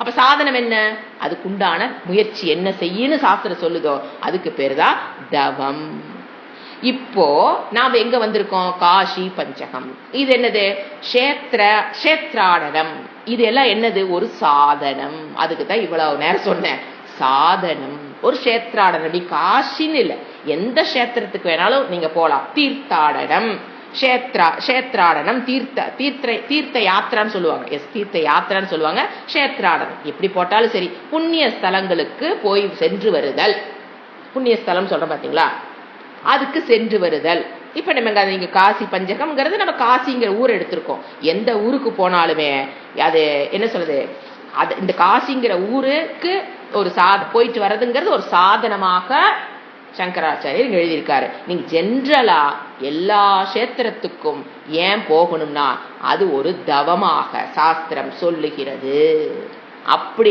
Speaker 2: அப்ப சாதனம் என்ன, அதுக்குண்டான முயற்சி என்ன செய்யணும் சாஸ்திரம் சொல்லுதோ அதுக்கு பேரு தான் தவம். இப்போ நாம எங்க வந்திருக்கோம், காஷி பஞ்சகம். இது என்னது, கஷேத்ராடனம். இது எல்லாம் என்னது, ஒரு சாதனம். அதுக்கு தான் இவ்வளவு நேரம் சொன்னேன், சாதனம். ஒரு கஷேத்ராடனம். காஷின்னு இல்ல, எந்த கஷேத்திரத்துக்கு வேணாலும் நீங்க போலாம். தீர்த்தாடனம், கஷேத்ராடனம், தீர்த்த யாத்திரான்னு சொல்லுவாங்க. தீர்த்த யாத்திரான்னு சொல்லுவாங்க, கஷேத்ராடனம். எப்படி போட்டாலும் சரி, புண்ணிய ஸ்தலங்களுக்கு போய் சென்று வருதல். புண்ணிய ஸ்தலம் சொல்றோம் பாத்தீங்களா, அதுக்கு சென்று வருதல். இப்ப நம்ம நீங்க காசி பஞ்சகம்ங்கிறது நம்ம காசிங்கிற ஊர் எடுத்திருக்கோம். எந்த ஊருக்கு போனாலுமே அது என்ன சொல்றது, அது இந்த காசிங்கிற ஊருக்கு ஒரு போயிட்டு வர்றதுங்கிறது ஒரு சாதனமாக சங்கராச்சாரியர் எழுதியிருக்காரு. நீங்க ஜென்ரலா எல்லா கஷேத்திரத்துக்கும் ஏன் போகணும்னா அது ஒரு தவமாக சாஸ்திரம் சொல்லுகிறது. அப்படி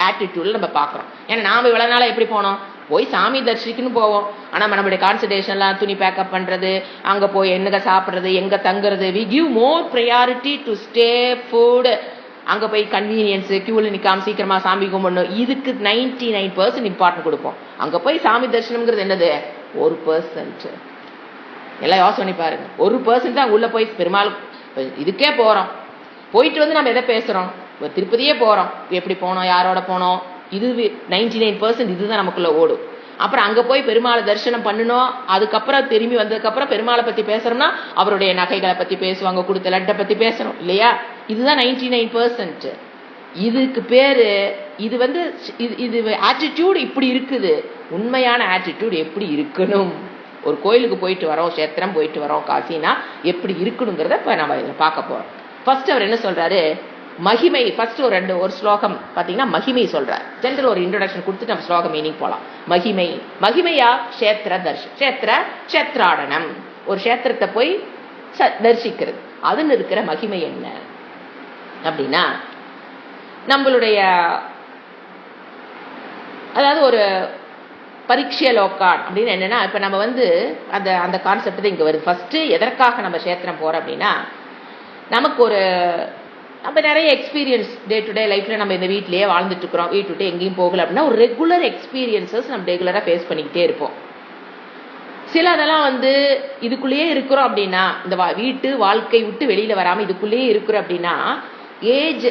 Speaker 2: ஆட்டிடியூட்ல நம்ம பாக்குறோம். ஏன்னா நாம இவ்வளவு நாளா எப்படி போனோம், போய் சாமி தரிசிக்கணும் போவோம். ஆனா நம்மளுடைய கான்சன்ட்ரேஷன்லாம் துணி பேக்கப் பண்றது, அங்க போய் என்னங்க சாப்பிடுறது, எங்க தங்குறது, we give more priority to stay, food. அங்க போய் கன்வீனியன்ஸ், கியூல நிக்காம சீக்கிரமா சாமி கும்பிடணும், இதுக்கு 99% இம்பார்ட்டன்ட் கொடுப்போம். அங்க போய் சாமி தரிசனம்ங்கிறது என்னது, 1%. எல்லாம் யோசனை பண்ணி பாருங்க. 1% தான் உள்ள போய் பெருமாள் இதுக்கே போறோம். போயிட்டு வந்து நம்ம எதை பேசுறோம், திருப்பதியே போறோம், எப்படி போனோம், யாரோட போனோம், இது 99% இதுதான் நமக்குள்ள ஓடும். அப்புறம் அங்க போய் பெருமாளை தரிசனம் பண்ணணும். அதுக்கப்புறம் திரும்பி வந்ததுக்கு அப்புறம் பெருமாளை பத்தி பேசுறோம்னா அவருடைய நகைகளை பத்தி பேசுவாங்க, கொடுத்த லட்டை பத்தி பேசணும் இல்லையா. இதுதான் 99%. இதுக்கு பேரு இது இது ஆட்டிடியூட் இப்படி இருக்குது. உண்மையான ஆட்டிடியூட் எப்படி இருக்கணும், ஒரு கோயிலுக்கு போயிட்டு வரோம், கஷேத்திரம் போயிட்டு வரோம், காசினா எப்படி இருக்கணுங்கிறத இப்ப நம்ம இதுல பார்க்க போறோம். ஃபர்ஸ்ட் அவர் என்ன சொல்றாரு, மகிமை. ஃபர்ஸ்ட் ஒரு ஸ்லோகம் பாத்தீங்கன்னா மகிமை சொல்றார். ஜெனரல் ஒரு இன்ட்ரோடக்ஷன் கொடுத்துட்டு நம்ம ஸ்லோகம் மீனிங் போலாம். மகிமை, மகிமையா கஷேத்ராடனம், ஒரு கஷேத்திரத்தை போய் தரிசிக்கிறது. அதுன்னு இருக்கிற மகிமை என்ன அப்படின்னா, நம்மளுடைய அதாவது ஒரு பரீட்சை லோக்கான் அப்படின்னு என்னன்னா, இப்ப நம்ம அந்த கான்செப்ட் தான் இங்க வருது. ஃபர்ஸ்ட் எதற்காக நம்ம கஷேத்திரம் போறோம் அப்படின்னா, நமக்கு நம்ம நிறைய எக்ஸ்பீரியன்ஸ் டே டு டே லைஃப்ல நம்ம இந்த வீட்லயே வாழ்ந்துட்டு இருக்கிறோம், வீட்டு விட்டு எங்கேயும் போகல அப்படின்னா ஒரு ரெகுலர் எக்ஸ்பீரியன்சஸ் நம்ம ரெகுலரா ஃபேஸ் பண்ணிக்கிட்டே இருப்போம். சில அதெல்லாம் இதுக்குள்ளேயே இருக்கிறோம் அப்படின்னா, இந்த வீட்டு வாழ்க்கை விட்டு வெளியில வராம இதுக்குள்ளேயே இருக்கிறோம் அப்படின்னா, ஏஜ்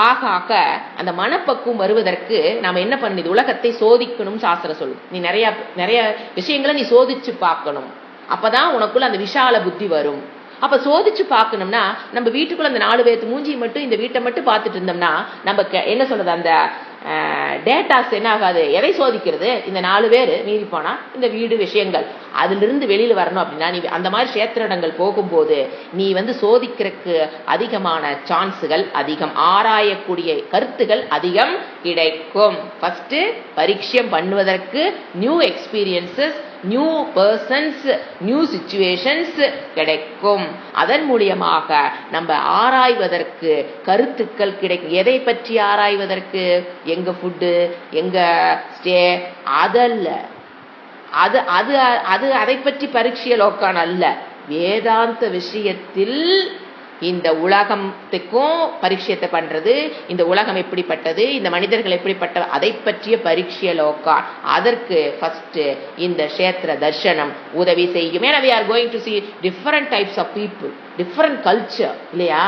Speaker 2: ஆக ஆக அந்த மனப்பக்குவம் வருவதற்கு நாம என்ன பண்ணது, உலகத்தை சோதிக்கணும் சாஸ்திரம் சொல்லுது. நீ நிறைய நிறைய விஷயங்களை நீ சோதிச்சு பார்க்கணும், அப்பதான் உனக்குள்ள அந்த விஷால புத்தி வரும். அப்ப சோதிச்சு பார்க்கணும்னா நம்ம வீட்டுக்குள்ள அந்த 4 பேர்த்து மூஞ்சி மட்டும் இந்த வீட்டை மட்டும் பார்த்துட்டு இருந்தோம்னா நம்ம என்ன சொல்றது, அந்த டேட்டாஸ் என்ன ஆகாது. எதை சோதிக்கிறது, இந்த 4 பேர் மீறி போனா இந்த வீடு விஷயங்கள், அதுல இருந்து வெளியில வரணும் அப்படின்னா நீ அந்த மாதிரி கஷேத்திரங்கள் போகும்போது நீ சோதிக்கிறதுக்கு அதிகமான சான்ஸுகள் அதிகம், ஆராயக்கூடிய கருத்துகள் அதிகம் கிடைக்கும். ஃபர்ஸ்ட் பரீட்சம் பண்ணுவதற்கு new experiences, new persons, new situations கிடைக்கும். அதன் மூலியமாக நம்ம ஆராய்வதற்கு கருத்துக்கள் கிடைக்கும். எதை பற்றி ஆராய்வதற்கு, எங்க ஃபுட்டு, எங்க ஸ்டே, அதல்ல, அது அது அது அதை பற்றி பரீட்சை லோக்கான் அல்ல. வேதாந்த விஷயத்தில் இந்த உலகத்துக்கும் பரீட்சத்தை பண்றது, இந்த உலகம் எப்படிப்பட்டது, இந்த மனிதர்கள் எப்படிப்பட்ட, அதை பற்றிய பரீட்சை லோக்கான். அதற்கு ஃபர்ஸ்ட் இந்த கஷேத்திர தர்சனம் உதவி செய்யும். ஏன்னா we are going to see different types of people, different culture இல்லையா,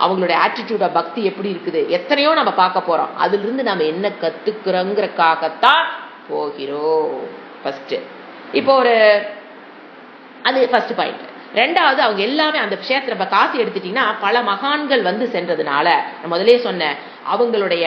Speaker 2: அவங்களுடைய ஆட்டிடியூட் ஆஃப் பக்தி எப்படி இருக்குது, எத்தனையோ நம்ம பார்க்க போறோம். அதுல இருந்து நம்ம என்ன கத்துக்கிறோங்கிறக்காகத்தான் போகிறோம். ஃபர்ஸ்ட் இப்போ அது ஃபர்ஸ்ட் பாயிண்ட். ரெண்டாவது, அவங்க எல்லாமே அந்த கஷேத்திர காசி எடுத்துட்டீங்கன்னா பல மகான்கள் சென்றதுனால, நான் முதலே சொன்னேன், அவங்களுடைய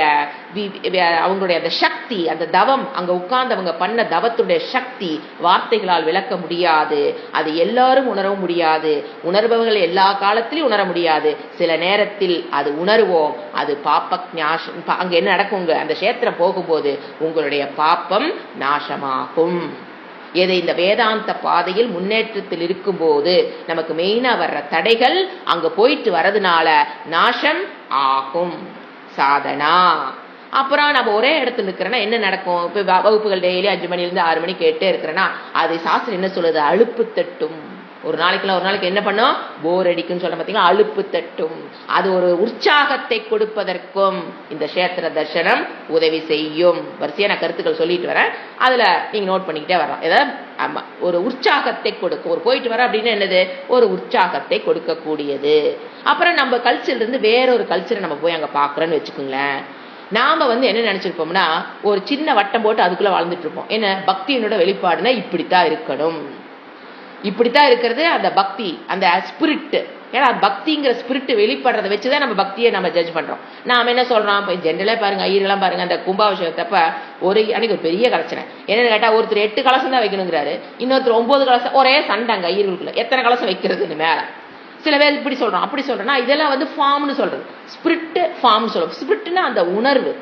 Speaker 2: அந்த சக்தி, அந்த தவம், அங்க உட்கார்ந்து அவங்க பண்ண தவத்துடைய சக்தி வார்த்தைகளால் விளக்க முடியாது. அது எல்லாரும் உணரவும் முடியாது. உணர்பவர்கள் எல்லா காலத்திலும் உணர முடியாது. சில நேரத்தில் அது உணர்வோம். அது பாப்ப ஞாசம். அங்க என்ன நடக்குங்க, அந்த கஷேத்திரம் போகும்போது உங்களுடைய பாப்பம் நாசமாகும். எதை இந்த வேதாந்த பாதையில் முன்னேற்றத்தில் இருக்கும்போது நமக்கு மெயினா வர்ற தடைகள் அங்க போயிட்டு வரதுனால நாசம் ஆகும். சாதனா. அப்புறம் நம்ம ஒரே இடத்துல இருக்கிறேன்னா என்ன நடக்கும், இப்ப வகுப்புகள் டெய்லி 5 மணிலிருந்து 6 மணி கேட்டே இருக்கிறேன்னா அது சாஸ்திரம் என்ன சொல்லுது, அலுப்பு தட்டும். ஒரு நாளைக்கு என்ன பண்ணும், போர் அடிக்கும் சொல்ல பார்த்தீங்கன்னா, அலுப்பு தட்டும். அது ஒரு உற்சாகத்தை கொடுப்பதற்கும் இந்த கஷேத்திர தர்சனம் உதவி செய்யும். வரிசையா நான் கருத்துக்கள் சொல்லிட்டு வரேன், அதுல நீங்க நோட் பண்ணிக்கிட்டே வரலாம். ஏதாவது ஒரு உற்சாகத்தை கொடுக்கும். ஒரு போயிட்டு வர அப்படின்னு என்னது, ஒரு உற்சாகத்தை கொடுக்கக்கூடியது. அப்புறம் நம்ம கல்ச்சர்ல இருந்து வேறொரு கல்ச்சரை நம்ம போய் அங்க பாக்குறோன்னு வச்சுக்கோங்களேன். நாம என்ன நினைச்சிருப்போம்னா, ஒரு சின்ன வட்டம் போட்டு அதுக்குள்ள வாழ்ந்துட்டு இருப்போம். என்ன, பக்தியினோட வெளிப்பாடுனா இப்படித்தான் இருக்கணும், இப்படித்தான் இருக்கிறது அந்த பக்தி, அந்த ஸ்பிரிட். ஏன்னா பக்திங்கிற ஸ்பிரிட் வெளிப்படுறதை வச்சுதான் நம்ம பக்தியை நம்ம ஜட்ஜ் பண்றோம். நாம என்ன சொல்றோம், இப்போ ஜென்ரலா பாருங்க, ஐயரெல்லாம் பாருங்க, அந்த கும்பாபிஷேகத்தப்ப அன்னைக்கு ஒரு பெரிய கலசனை என்னன்னு கேட்டா, ஒருத்தர் 8 கலசம் தான் வைக்கணுங்கிறாரு, இன்னொருத்தர் 9 கலசம். ஒரே சண்டைங்க ஐயர்களுக்குள்ள, எத்தனை கலசம் வைக்கிறதுன்னு மேல. சில பேர் இப்படி சொல்றோம், அப்படி சொல்றோம்னா இதெல்லாம் ஃபார்ம்னு சொல்றது. ஸ்பிரிட் ஃபார்ம் சொல்றோம். ஸ்பிரிட்னா அந்த உணர்வு,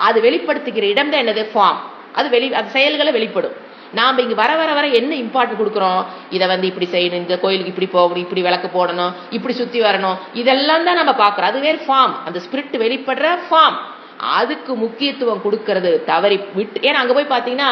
Speaker 2: அது வெளிப்படுத்துகிற இடம் தான் என்னது, ஃபார்ம். அது அது செயல்களை வெளிப்படும். நாம இங்க வர வர வர என்ன இம்பார்ட்டன்ட் கொடுக்குறோம், இதை இப்படி செய்யணும், இந்த கோயிலுக்கு இப்படி போகணும், இப்படி விளக்கு போடணும், இப்படி சுத்தி வரணும், இதெல்லாம் தான் நம்ம பாக்குறோம். அதுவே ஃபார்ம், அந்த ஸ்பிரிட் வெளிப்படுற ஃபார்ம். அதுக்கு முக்கியத்துவம் கொடுக்கறது தவறி விட்டு. ஏன்னா அங்க போய் பாத்தீங்கன்னா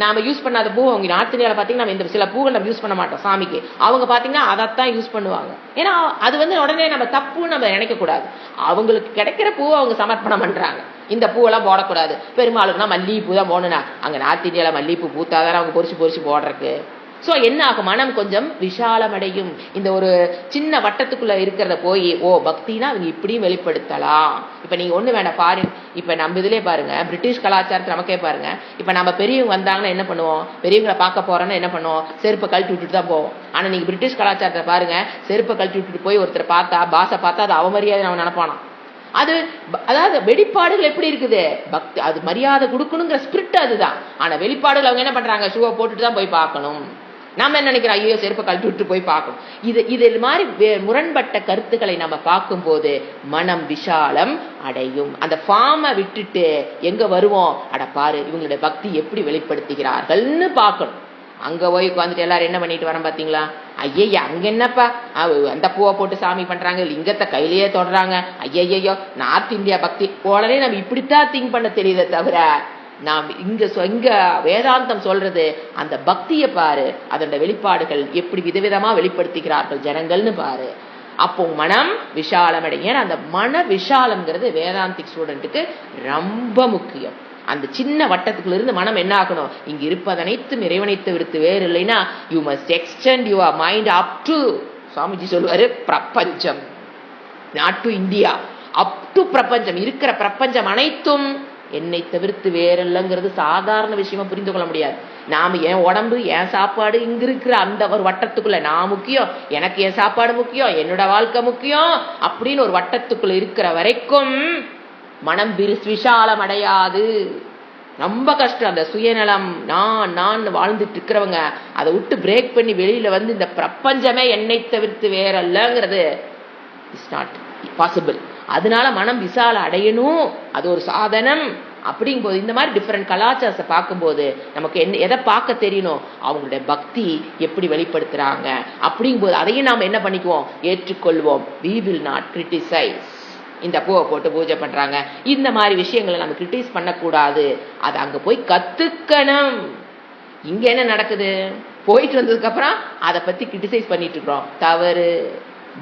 Speaker 2: நாம யூஸ் பண்ணாத பூ, அவங்க நார்த் இந்தியாவில் பாத்தீங்கன்னா நம்ம இந்த சில பூக்கள் நம்ம யூஸ் பண்ண மாட்டோம் சாமிக்கு. அவங்க பாத்தீங்கன்னா அதைத்தான் யூஸ் பண்ணுவாங்க. ஏன்னா அது உடனே நம்ம தப்புன்னு நம்ம நினைக்க கூடாது. அவங்களுக்கு கிடைக்கிற பூவை அவங்க சமர்ப்பணம் பண்றாங்க. இந்த பூவெல்லாம் போடக்கூடாது, பெருமாளுக்குனா மல்லிகைப்பூ தான் போடணும்னா, அங்க நார்த் இந்தியாவில் மல்லிகைப்பூ பூத்தாதான் அவங்க பொறிச்சு போடுறதுக்கு. சோ என்ன ஆகும், மனம் கொஞ்சம் விஷாலமடையும். இந்த ஒரு சின்ன வட்டத்துக்குள்ள இருக்கிறத போய், ஓ பக்தினா அவங்க இப்படியும் வெளிப்படுத்தலாம். இப்ப நீங்க ஒண்ணு வேண்டாம் பாருங்க, இப்ப நம்ம இதுலயே பாருங்க, பிரிட்டிஷ் கலாச்சாரத்தை நமக்கே பாருங்க. இப்ப நம்ம பெரியவங்க வந்தாங்கன்னா என்ன பண்ணுவோம், பெரியவங்களை பார்க்க போறோம்னா என்ன பண்ணுவோம், செருப்பை கழட்டி விட்டுட்டு தான் போவோம். ஆனா நீங்க பிரிட்டிஷ் கலாச்சாரத்தை பாருங்க, செருப்பை கழட்டி விட்டுட்டு போய் ஒருத்தரை பார்த்தா, பாசை பார்த்தா அது அவமரியாதை அவன் நினைப்பானா. அதாவது வெளிப்பாடுகள் எப்படி இருக்குது, பக்தி, அது மரியாதை கொடுக்கணுங்கிற ஸ்பிரிட் அதுதான். ஆனா வெளிப்பாடுகள் அவங்க என்ன பண்றாங்க, ஷூவை போட்டுட்டு தான் போய் பார்க்கணும். நாம என்ன நினைக்கிறோம், ஐயோ செருப்பை கழட்டி விட்டு போய் பார்க்கணும். இது மாதிரி முரண்பட்ட கருத்துக்களை நம்ம பார்க்கும் போது மனம் விஷாலம் அடையும். அந்த ஃபார்மை விட்டுட்டு எங்க வருவோம், அட பாரு இவங்களுடைய பக்தி எப்படி வெளிப்படுத்துகிறார்கள்னு பார்க்கணும். அங்க போய் உட்காந்துட்டு எல்லாரும் என்ன பண்ணிட்டு வரோம் பாத்தீங்களா, ஐயா அங்க என்னப்பா அந்த பூவை போட்டு சாமி பண்றாங்க, லிங்கத்தை கையிலேயே தொடறாங்க, ஐயையோ நார்த் இந்தியா பக்தி. உடனே நம்ம இப்படித்தான் திங்க் பண்ண தெரியுதே தவிர, நாம் இங்க வேதாந்தம் சொல்றது அந்த பக்தியை பாரு, அதோட வெளிப்பாடுகள் எப்படி விதவிதமா வெளிப்படுத்துகிறார்கள் ஜனங்கள்னு பாரு. அப்போ மனம் விஷாலம் அடையும். ஏன்னா அந்த மன விஷாலம்ங்கிறது வேதாந்திக் ஸ்டூடெண்ட்டுக்கு ரொம்ப முக்கியம். அந்த சின்ன வட்டத்துக்குள்ள இருந்து மனம் என்ன ஆகணும், இங்க இருப்பதனைத்தும் இறைவனைத்து விடுத்து வேறு இல்லைன்னா you must extend your mind up to, Swamiji சொல்லுவாரு, பிரபஞ்சம், not to India. Up to பிரபஞ்சம், இருக்கிற பிரபஞ்சம் அனைத்தும் என்னை தவிர்த்து வேறல்லங்கிறது சாதாரண விஷயமா புரிந்து கொள்ள முடியாது. நாம என் உடம்பு, என் சாப்பாடு, இங்க இருக்கிற அந்த ஒரு வட்டத்துக்குள்ள நான் முக்கியம், எனக்கு என் சாப்பாடு முக்கியம், என்னோட வாழ்க்கை முக்கியம் அப்படின்னு ஒரு வட்டத்துக்குள்ள இருக்கிற வரைக்கும் மனம் விஷாலம் அடையாது. ரொம்ப கஷ்டம். அந்த சுயநலம், நான் வாழ்ந்துட்டு இருக்கிறவங்க அதை விட்டு பிரேக் பண்ணி வெளியில வந்து இந்த பிரபஞ்சமே என்னை தவிர்த்து வேறல்லங்கிறது இட்ஸ் நாட் பாசிபிள். அதனால மனம் விசால அடையணும், அது ஒரு சாதனம். அப்படிங்கும்போது இந்த மாதிரி டிஃபரெண்ட் கலாச்சாரத்தை பார்க்கும்போது நமக்கு எதை பார்க்க தெரியணும், அவங்களுடைய பக்தி எப்படி வெளிப்படுத்துறாங்க அப்படிங்கும்போது அதையும் நாம் என்ன பண்ணிக்குவோம், ஏற்றுக்கொள்வோம். we will not criticize. இந்த பூவை போட்டு பூஜை பண்றாங்க, இந்த மாதிரி விஷயங்களை நம்ம கிரிட்டிசைஸ் பண்ணக்கூடாது. அதை அங்க போய் கத்துக்கணும். இங்க என்ன நடக்குது, போயிட்டு வந்ததுக்கு அப்புறம் அதை பத்தி கிரிட்டிசைஸ் பண்ணிட்டு இருக்கிறோம், தவறு.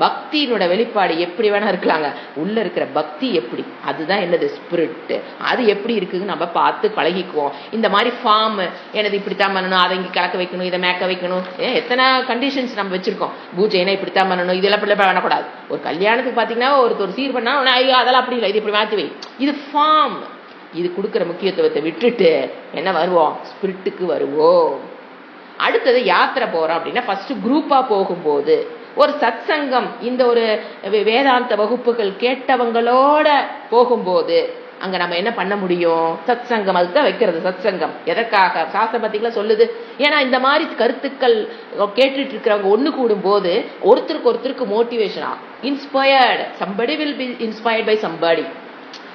Speaker 2: பக்தியினோட வெளிப்பாடு எப்படி வேணா இருக்கலாங்க, உள்ள இருக்கிற பக்தி எப்படி, அதுதான் என்னது ஸ்பிரிட், அது எப்படி இருக்குன்னு நம்ம பார்த்து பழகிக்குவோம். இந்த மாதிரி ஃபார்ம் எனது இப்படித்தான் பண்ணணும், அதை இங்க கலக்க வைக்கணும், இதை மேக்க வைக்கணும், எத்தனை கண்டிஷன்ஸ் நம்ம வச்சிருக்கோம். பூஜைனா இப்படித்தான் பண்ணணும், இதெல்லாம் பிள்ளை பண்ணக்கூடாது. ஒரு கல்யாணத்துக்கு பாத்தீங்கன்னா ஒருத்தர் சீர் பண்ணா ஐயோ அதெல்லாம் அப்படி இல்லை, இது இப்படி மாற்றி வை, இது ஃபார்ம். இது கொடுக்குற முக்கியத்துவத்தை விட்டுட்டு என்ன வருவோம், ஸ்பிரிட்டுக்கு வருவோம். அடுத்தது யாத்திரை போறோம் அப்படின்னா ஃபர்ஸ்ட் குரூப்பா போகும்போது ஒரு சத் சங்கம், இந்த ஒரு வேதாந்த வகுப்புகள் கேட்டவங்களோட போகும்போது அங்க நம்ம என்ன பண்ண முடியும், சத் சங்கம். அதுதான் வைக்கிறது சத் சங்கம். எதற்காக சாஸ்திரம் பத்திகளா சொல்லுது, ஏன்னா இந்த மாதிரி கருத்துக்கள் கேட்டுட்டு இருக்கிறவங்க ஒண்ணு கூடும் போது ஒருத்தருக்கு மோட்டிவேஷன் ஆகும், inspired. somebody will be inspired by somebody.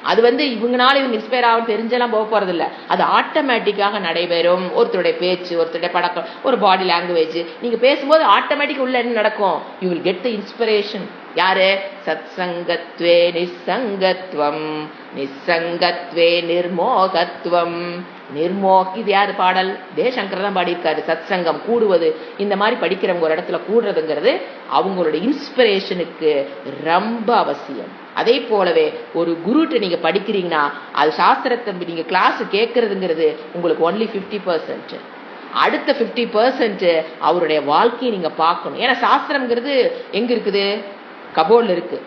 Speaker 2: அது இவங்கனால இவங்க இன்ஸ்பயர் ஆகும் தெரிஞ்செல்லாம் போக போறது இல்லை, அது ஆட்டோமேட்டிக்காக நடைபெறும். ஒருத்தருடைய பேச்சு, ஒருத்தருடைய பழக்கம், ஒரு பாடி லாங்குவேஜ், நீங்க பேசும்போது ஆட்டோமேட்டிக் உள்ள என்ன நடக்கும், you will get the inspiration. யாரு, சத் சங்கத்வே நிசங்கத்வம், நிசங்கத்வே நிர்மோகத்வம். இது யாரு பாடல், தேசங்கர் தான் பாடியிருக்காரு. சத் சங்கம் கூடுவது, இந்த மாதிரி படிக்கிறவங்க ஒரு இடத்துல கூடுறதுங்கிறது அவங்களோட இன்ஸ்பிரேஷனுக்கு ரொம்ப அவசியம். அதே போலவே ஒரு குருட்ட நீங்க படிக்கிறீங்கன்னா அது சாஸ்திரத்தை நீங்க கிளாஸ் கேட்கறதுங்கிறது உங்களுக்கு ஒன்லி 50%. அடுத்த 50% அவருடைய வாழ்க்கையை நீங்க பார்க்கணும். ஏன்னா சாஸ்திரம்ங்கிறது எங்க இருக்குது, கபோர்ட்ல இருக்கு.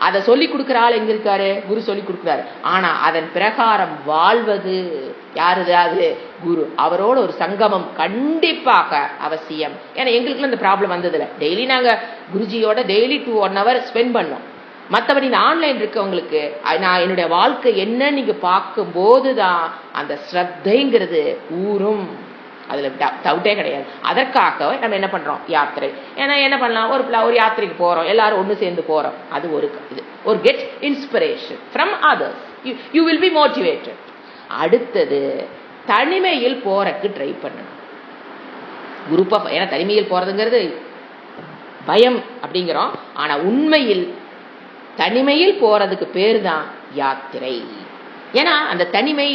Speaker 2: அதை சொல்லி கொடுக்கிற ஆள் எங்க இருக்காரு, குரு சொல்லி கொடுக்கிறாரு. ஆனா அதன் பிரகாரம் வாழ்வது யாருது, அது குரு. அவரோட ஒரு சங்கமம் கண்டிப்பாக அவசியம். ஏன்னா எங்களுக்குள்ள இந்த ப்ராப்ளம் வந்ததில்லை. டெய்லி நாங்க குருஜியோட டெய்லி 2-1 hour ஸ்பெண்ட் பண்ணோம். மற்றபடி இந்த ஆன்லைன் இருக்கவங்களுக்கு நான் என்னுடைய வாழ்க்கை என்ன நீங்க பார்க்கும் போதுதான் அந்த ஸ்ரத்தைங்கிறது ஊரும், அதுல டவுட்டே கிடையாது. அதற்காக நம்ம என்ன பண்றோம், யாத்திரை. ஏன்னா என்ன பண்ணலாம், ஒரு யாத்திரைக்கு போறோம், எல்லாரும் ஒண்ணு சேர்ந்து போறோம். அது ஒரு get inspiration from others, you will be motivated. அடுத்தது தனிமையில் போறதுக்கு ட்ரை பண்ணணும். குரூப்பா, ஏன்னா தனிமையில் போறதுங்கிறது பயம் அப்படிங்கிறோம். ஆனா உண்மையில் தனிமையில் போறதுக்கு பேரு தான் யாத்திரை. ஏன்னா அந்த தனிமை,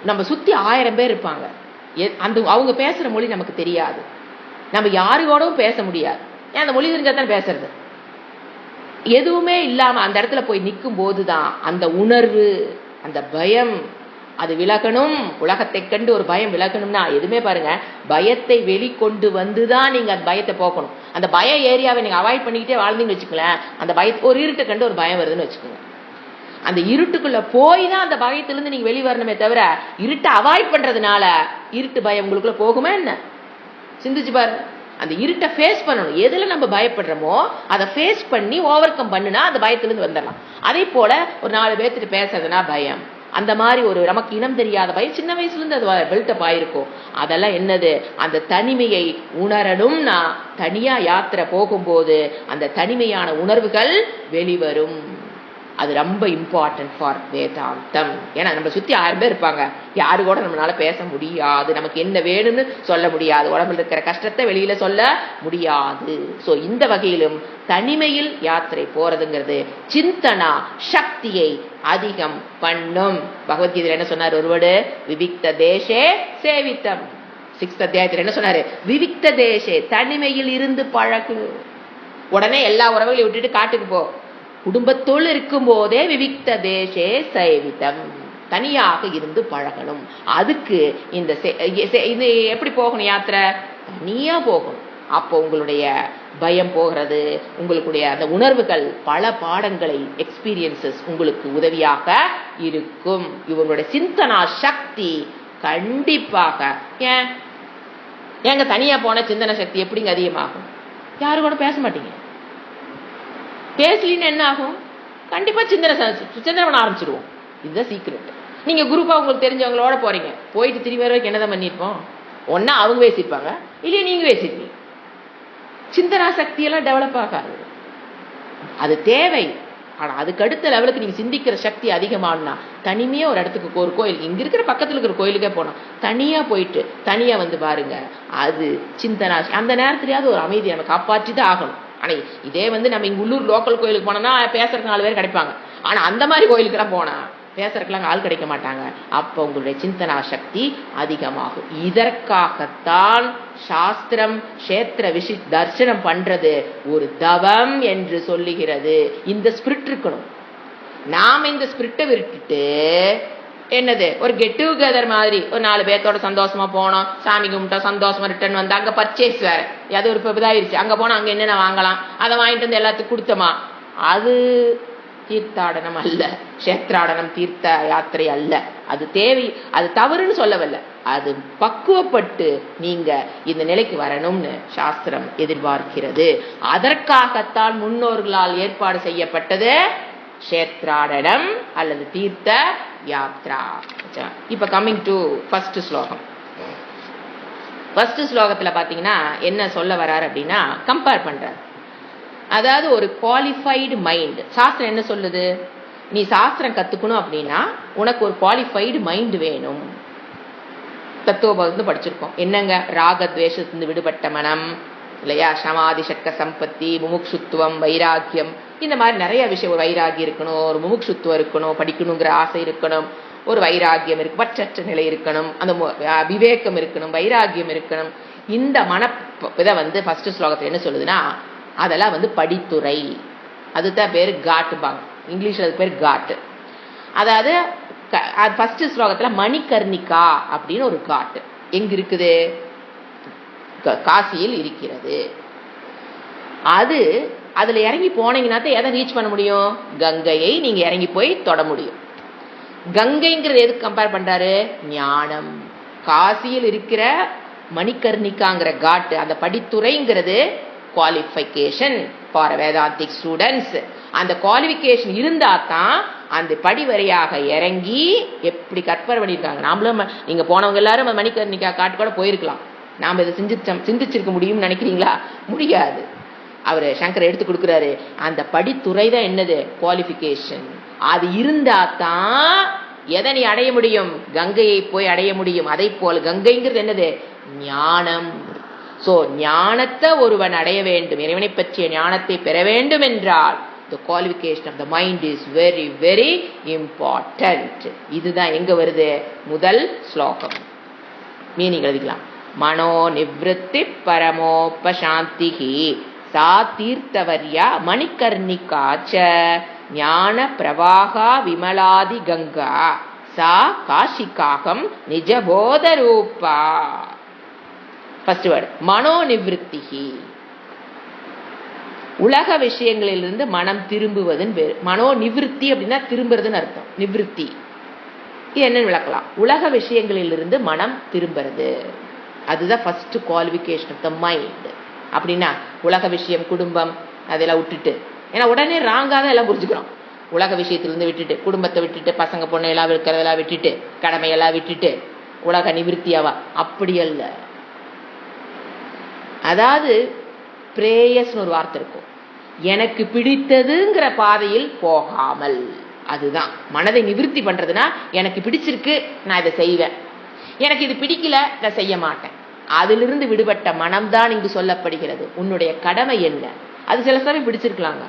Speaker 2: நம்ம சுத்தி 1000 பேர் இருப்பாங்க, அவங்க பேசுற மொழி நமக்கு தெரியாது, நம்ம யாரோடவும் பேச முடியாது. ஏன், அந்த மொழி தெரிஞ்சாதான் பேசுறது. எதுவுமே இல்லாம அந்த இடத்துல போய் நிற்கும் போதுதான் அந்த உணர்வு, அந்த பயம் அது விலகணும். உலகத்தை கண்டு ஒரு பயம் விலகணும்னா எதுவுமே பாருங்க, பயத்தை வெளிக்கொண்டு வந்துதான் நீங்க அந்த பயத்தை போக்கணும். அந்த பய ஏரியாவை நீங்க அவாய்ட் பண்ணிக்கிட்டே வாழ்ந்தீங்கன்னு வச்சுக்கலேன், அந்த ஒரு இருட்டை கண்டு ஒரு பயம் வருதுன்னு வச்சுக்கோங்க, அந்த இருட்டுக்குள்ள போய் தான் அந்த பயத்திலிருந்து நீங்க வெளியே வரணுமே தவிர இருட்டை அவாய்ட் பண்றதுனால இருட்டு பயம் உங்களுக்குள்ள போகுமா என்ன? சிந்திச்சு பாரு. அந்த இருட்டை ஃபேஸ் பண்ணணும். எதுல நம்ம பயப்படுறோமோ அதை ஃபேஸ் பண்ணி ஓவர் கம் பண்ணுனா அந்த பயத்திலிருந்து வந்துடலாம். அதே போல ஒரு 4 பேர்த்துட்டு பேசுறதுனா பயம், அந்த மாதிரி ஒரு நமக்கு இனம் தெரியாத பயம் சின்ன வயசுல இருந்து அது பில்டப் ஆயிருக்கும். அதெல்லாம் என்னது, அந்த தனிமையை உணரணும்னா தனியா யாத்திரை போகும்போது அந்த தனிமையான உணர்வுகள் வெளிவரும். அது ரொம்ப இம்பார்ட்டன்ட் ஃபார் வேதாந்தம். ஏன்னா நம்ம சுத்தி 1000 பேர் இருப்பாங்க, யாரு கூட நம்மளால பேச முடியாது, நமக்கு என்ன வேணும்னு சொல்ல முடியாது, உடம்புல இருக்கிற கஷ்டத்தை வெளியில சொல்ல முடியாது. சோ இந்த வகையிலும் தனிமையில் யாத்திரை போறதுங்கிறது சிந்தனா சக்தியை அதிகம் பண்ணும். பகவத்கீதையில என்ன சொன்னார், ஒருவடு விவிக்த தேசே சேவித்தம். 6th அத்தியாயத்தில் என்ன சொன்னாரு, விவிக்த தேசே, தனிமையில் இருந்து பழகு. உடனே எல்லா உறவுகளையும் விட்டுட்டு காட்டுக்கு போ. குடும்பத்தோடு இருக்கும் போதே விவிக்த தேசே சேவிதம், தனியாக இருந்து பழகணும். அதுக்கு இது எப்படி போகணும், யாத்திரை தனியா போகணும். அப்போ உங்களுடைய பயம் போகிறது, உங்களுடைய அந்த உணர்வுகள் பல பாடங்களை எக்ஸ்பீரியன்சஸ் உங்களுக்கு உதவியாக இருக்கும். இவங்களுடைய சிந்தனா சக்தி கண்டிப்பாக ஏங்க தனியா போன சிந்தனை சக்தி எப்படிங்க அதிகமாகும்? யாரு கூட பேச மாட்டீங்க. பேசலின்னு என்ன ஆகும்? கண்டிப்பா சிந்தனை பண்ண ஆரம்பிச்சிடுவோம். இதுதான் சீக்ரெட். நீங்க குரூப்பா உங்களுக்கு தெரிஞ்சவங்களோட போறீங்க, போயிட்டு திரும்பி வரைக்கும் என்னதான் பண்ணிருப்போம்? ஒன்னா அவங்க பேசியிருப்பாங்க, இல்லையா நீங்க பேசிருப்பீங்க. சிந்தனா சக்தியெல்லாம் டெவலப் ஆகாது. அது தேவை. ஆனா அதுக்கு அடுத்த லெவலுக்கு நீங்க சிந்திக்கிற சக்தி அதிகமானா தனிமையா ஒரு இடத்துக்கு ஒரு கோயில், இங்க இருக்கிற பக்கத்துல இருக்கிற கோயிலுக்கே போனோம், தனியா போயிட்டு தனியா வந்து பாருங்க, அது சிந்தனா. அந்த நேரத்திலேயாவது ஒரு அமைதியை நம்ம காப்பாற்றி தான் ஆகணும். ஆனா இதே நம்ம இங்க உள்ளூர் லோக்கல் கோயிலுக்கு போனோம்னா பேசுறதுக்கு 4 பேர் கிடைப்பாங்க. ஆனா அந்த மாதிரி கோயிலுக்கு எல்லாம் போனா பேசுறதுக்கெல்லாம் ஆள் கிடைக்க மாட்டாங்க. அப்ப உங்களுடைய சிந்தனா சக்தி அதிகமாகும். இதற்காகத்தான் சாஸ்திரம் கஷேத்திர தர்சனம் பண்றது ஒரு தவம் என்று சொல்லுகிறது. இந்த ஸ்பிரிட் இருக்கணும். நாம இந்த ஸ்பிரிட்டை விட்டுட்டு என்னது ஒரு கெட் டுகெதர் மாதிரி ஒரு 4 பேர்த்தோட சந்தோஷமா போனோம், சாமி கும்பிட்டோம், சந்தோஷமா ரிட்டர்ன் வந்து அங்க பர்ச்சேஸ் வேற அது ஒரு இதாயிருச்சு. அங்க போனா அங்க என்னென்ன வாங்கலாம் அதை வாங்கிட்டு வந்து எல்லாத்துக்கும் கொடுத்தோமா, அது தீர்த்தாடனம் அல்ல, கஷேத்ராடனம் தீர்த்த யாத்திரை அல்ல. அது தேவை, அது தவறுன்னு சொல்லவில்லை. அது பக்குவப்பட்டு நீங்க இந்த நிலைக்கு வரணும்னு சாஸ்திரம் எதிர்பார்க்கிறது. அதற்காகத்தான் முன்னோர்களால் ஏற்பாடு செய்யப்பட்டது கஷேத்ராடனம் அல்லது தீர்த்த யாத்ரா. இப்ப கம்மிங் டு ஃபர்ஸ்ட் ஸ்லோகம். ஃபர்ஸ்ட் ஸ்லோகத்துல பாத்தீங்கன்னா என்ன சொல்ல வர்றாரு அப்படின்னா, கம்பேர் பண்றாரு. அதாவது ஒரு குவாலிஃபைடு மைண்ட். சாஸ்திரம் என்ன சொல்லுது? நீ சாஸ்திரம் கத்துக்கணும் அப்படின்னா உனக்கு ஒரு குவாலிஃபைடு மைண்ட் வேணும். தத்துவம் படிச்சிருக்கோம். என்னங்க? ராகத்வேஷத்திலிருந்து விடுபட்ட மனம் இல்லையா, சமாதி சக்க சம்பத்தி, முமுட்சுத்துவம், வைராக்கியம், இந்த மாதிரி நிறைய விஷயம். ஒரு வைராகியம் இருக்கணும், ஒரு முமுட்சுத்துவம் இருக்கணும், படிக்கணுங்கிற ஆசை இருக்கணும், ஒரு வைராகியம் இருக்கு, பற்றற்ற நிலை இருக்கணும், அந்த விவேகம் இருக்கணும், வைராகியம் இருக்கணும். இந்த மன இதை ஃபர்ஸ்ட் ஸ்லோகத்தில் என்ன சொல்லுதுன்னா, அதெல்லாம் படித்துறை. அதுதான் பேரு காட்டு பாங்க, இங்கிலீஷ்ல அது பேர் காட்டு. அதாவது ஃபர்ஸ்ட் ஸ்லோகத்துல மணிகர்ணிகா அப்படின்னு ஒரு காட்டு எங்க இருக்குது? காசியில் இருக்கிறது. அதுல இறங்கி போனீங்கன்னா எதை ரீச் பண்ண முடியும்? கங்கையை நீங்க இறங்கி போய் தொட முடியும். கங்கைங்கிறது எதுக்கு கம்பேர் பண்றாரு? ஞானம். காசியில் இருக்கிற மணிகர்ணிகாங்கிற காட்டு, அந்த படித்துறைங்கிறது குவாலிஃபிகேஷன் ஃபார் வேதாந்திக் ஸ்டூடெண்ட்ஸ். அந்த குவாலிஃபிகேஷன் இருந்தா தான் அந்த படிவரையாக இறங்கி எப்படி கற்பனை பண்ணியிருக்காங்க. நாமளும் நீங்க போனவங்க எல்லாரும் மணிகர்ணிகா காட்டு கூட போயிருக்கலாம். நாம இதை சிந்திச்சிருக்க முடியும்னு நினைக்கிறீங்களா? முடியாது. அவரு சங்கர் எடுத்து கொடுக்குறாரு. அந்த படித்துறை தான் என்னது? குவாலிஃபிகேஷன். அது இருந்தா தான் எதை நீ அடைய முடியும்? கங்கையை போய் அடைய முடியும். அதை போல கங்கைங்கிறது என்னது? ஞானம். சோ ஞானத்தை ஒருவன் அடைய வேண்டும், இறைவனை பற்றிய ஞானத்தை பெற வேண்டும் என்றால் the qualification of the mind is very very important. இதுதான் எங்க வருது? முதல் ஸ்லோகம். மீனிங் எழுதிக்கலாம். மனோ நிவ்ருத்தி பரமோபசாந்திஹி சா தீர்த்தவர்யா மணிகர்ணிகாச்ச ஞான பிரவாகா விமலாதி கங்கா சா காஷிகாகம் நிஜபோத ரூபா. ஃபர்ஸ்ட் வேர்ட் மனோ நிவ்ருத்திஹி. உலக விஷயங்களிலிருந்து மனம் திரும்புவதுன்னு பேரு. மனோ நிவிருத்தி அப்படின்னா திரும்புறதுன்னு அர்த்தம். நிவிருத்தி இது என்னன்னு விளக்கலாம். உலக விஷயங்களிலிருந்து மனம் திரும்புறது, அதுதான் first qualification of the mind. அப்படின்னா உலக விஷயம், குடும்பம் அதெல்லாம் விட்டுட்டு, ஏன்னா உடனே ராங்கா தான் எல்லாம் புரிஞ்சுக்கிறோம். உலக விஷயத்திலிருந்து விட்டுட்டு, குடும்பத்தை விட்டுட்டு, பசங்க பொண்ணு எல்லாம் இருக்கிறதெல்லாம் விட்டுட்டு, கடமையெல்லாம் விட்டுட்டு உலக நிவிருத்தியாவா? அப்படி அல்ல. அதாவது பிரேயஸ்னு ஒரு வார்த்தை இருக்கும். எனக்கு பிடித்ததுங்கிற பாதையில் போகாமல், அதுதான் மனதை நிவிருத்தி பண்றதுன்னா, எனக்கு பிடிச்சிருக்கு நான் இதை செய்வேன், எனக்கு இது பிடிக்கல இதை செய்ய மாட்டேன். அதிலிருந்து விடுபட்ட மனம்தான் இங்கு சொல்லப்படுகிறது. உன்னுடைய கடமை என்ன? அது சில சமயம் பிடிச்சிருக்கலாங்க,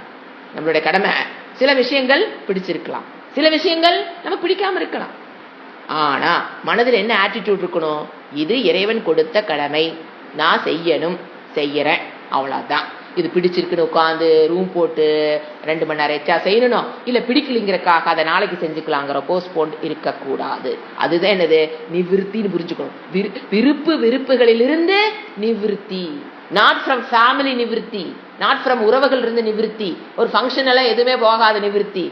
Speaker 2: நம்மளுடைய கடமை. சில விஷயங்கள் பிடிச்சிருக்கலாம், சில விஷயங்கள் நம்ம பிடிக்காம இருக்கலாம். ஆனா மனதில் என்ன ஆட்டிடியூட் இருக்கணும்? இது இறைவன் கொடுத்த கடமை, நான் செய்யணும், செய்யறேன், அவ்வளவுதான். இது பிடிச்சிருக்குன்னு உட்காந்து ரூம் போட்டு 2 மணி நேரம் எச்சா செய்யணும், இல்ல பிடிக்கலிங்கிறக்காக அதை நாளைக்கு செஞ்சுக்கலாங்கிற போஸ்ட்போன் இருக்கக்கூடாது. அதுதான் என்னது? நிவிருத்தின்னு புரிஞ்சுக்கணும். விருப்புகளிலிருந்து நிவிருத்தி. நாட் ஃப்ரம் ஃபேமிலி நிவிருத்தி, நாட் ஃப்ரம் உறவுகள் இருந்து நிவிருத்தி, ஒரு ஃபங்க்ஷன் எல்லாம் எதுவுமே போகாத நிவிருத்தி,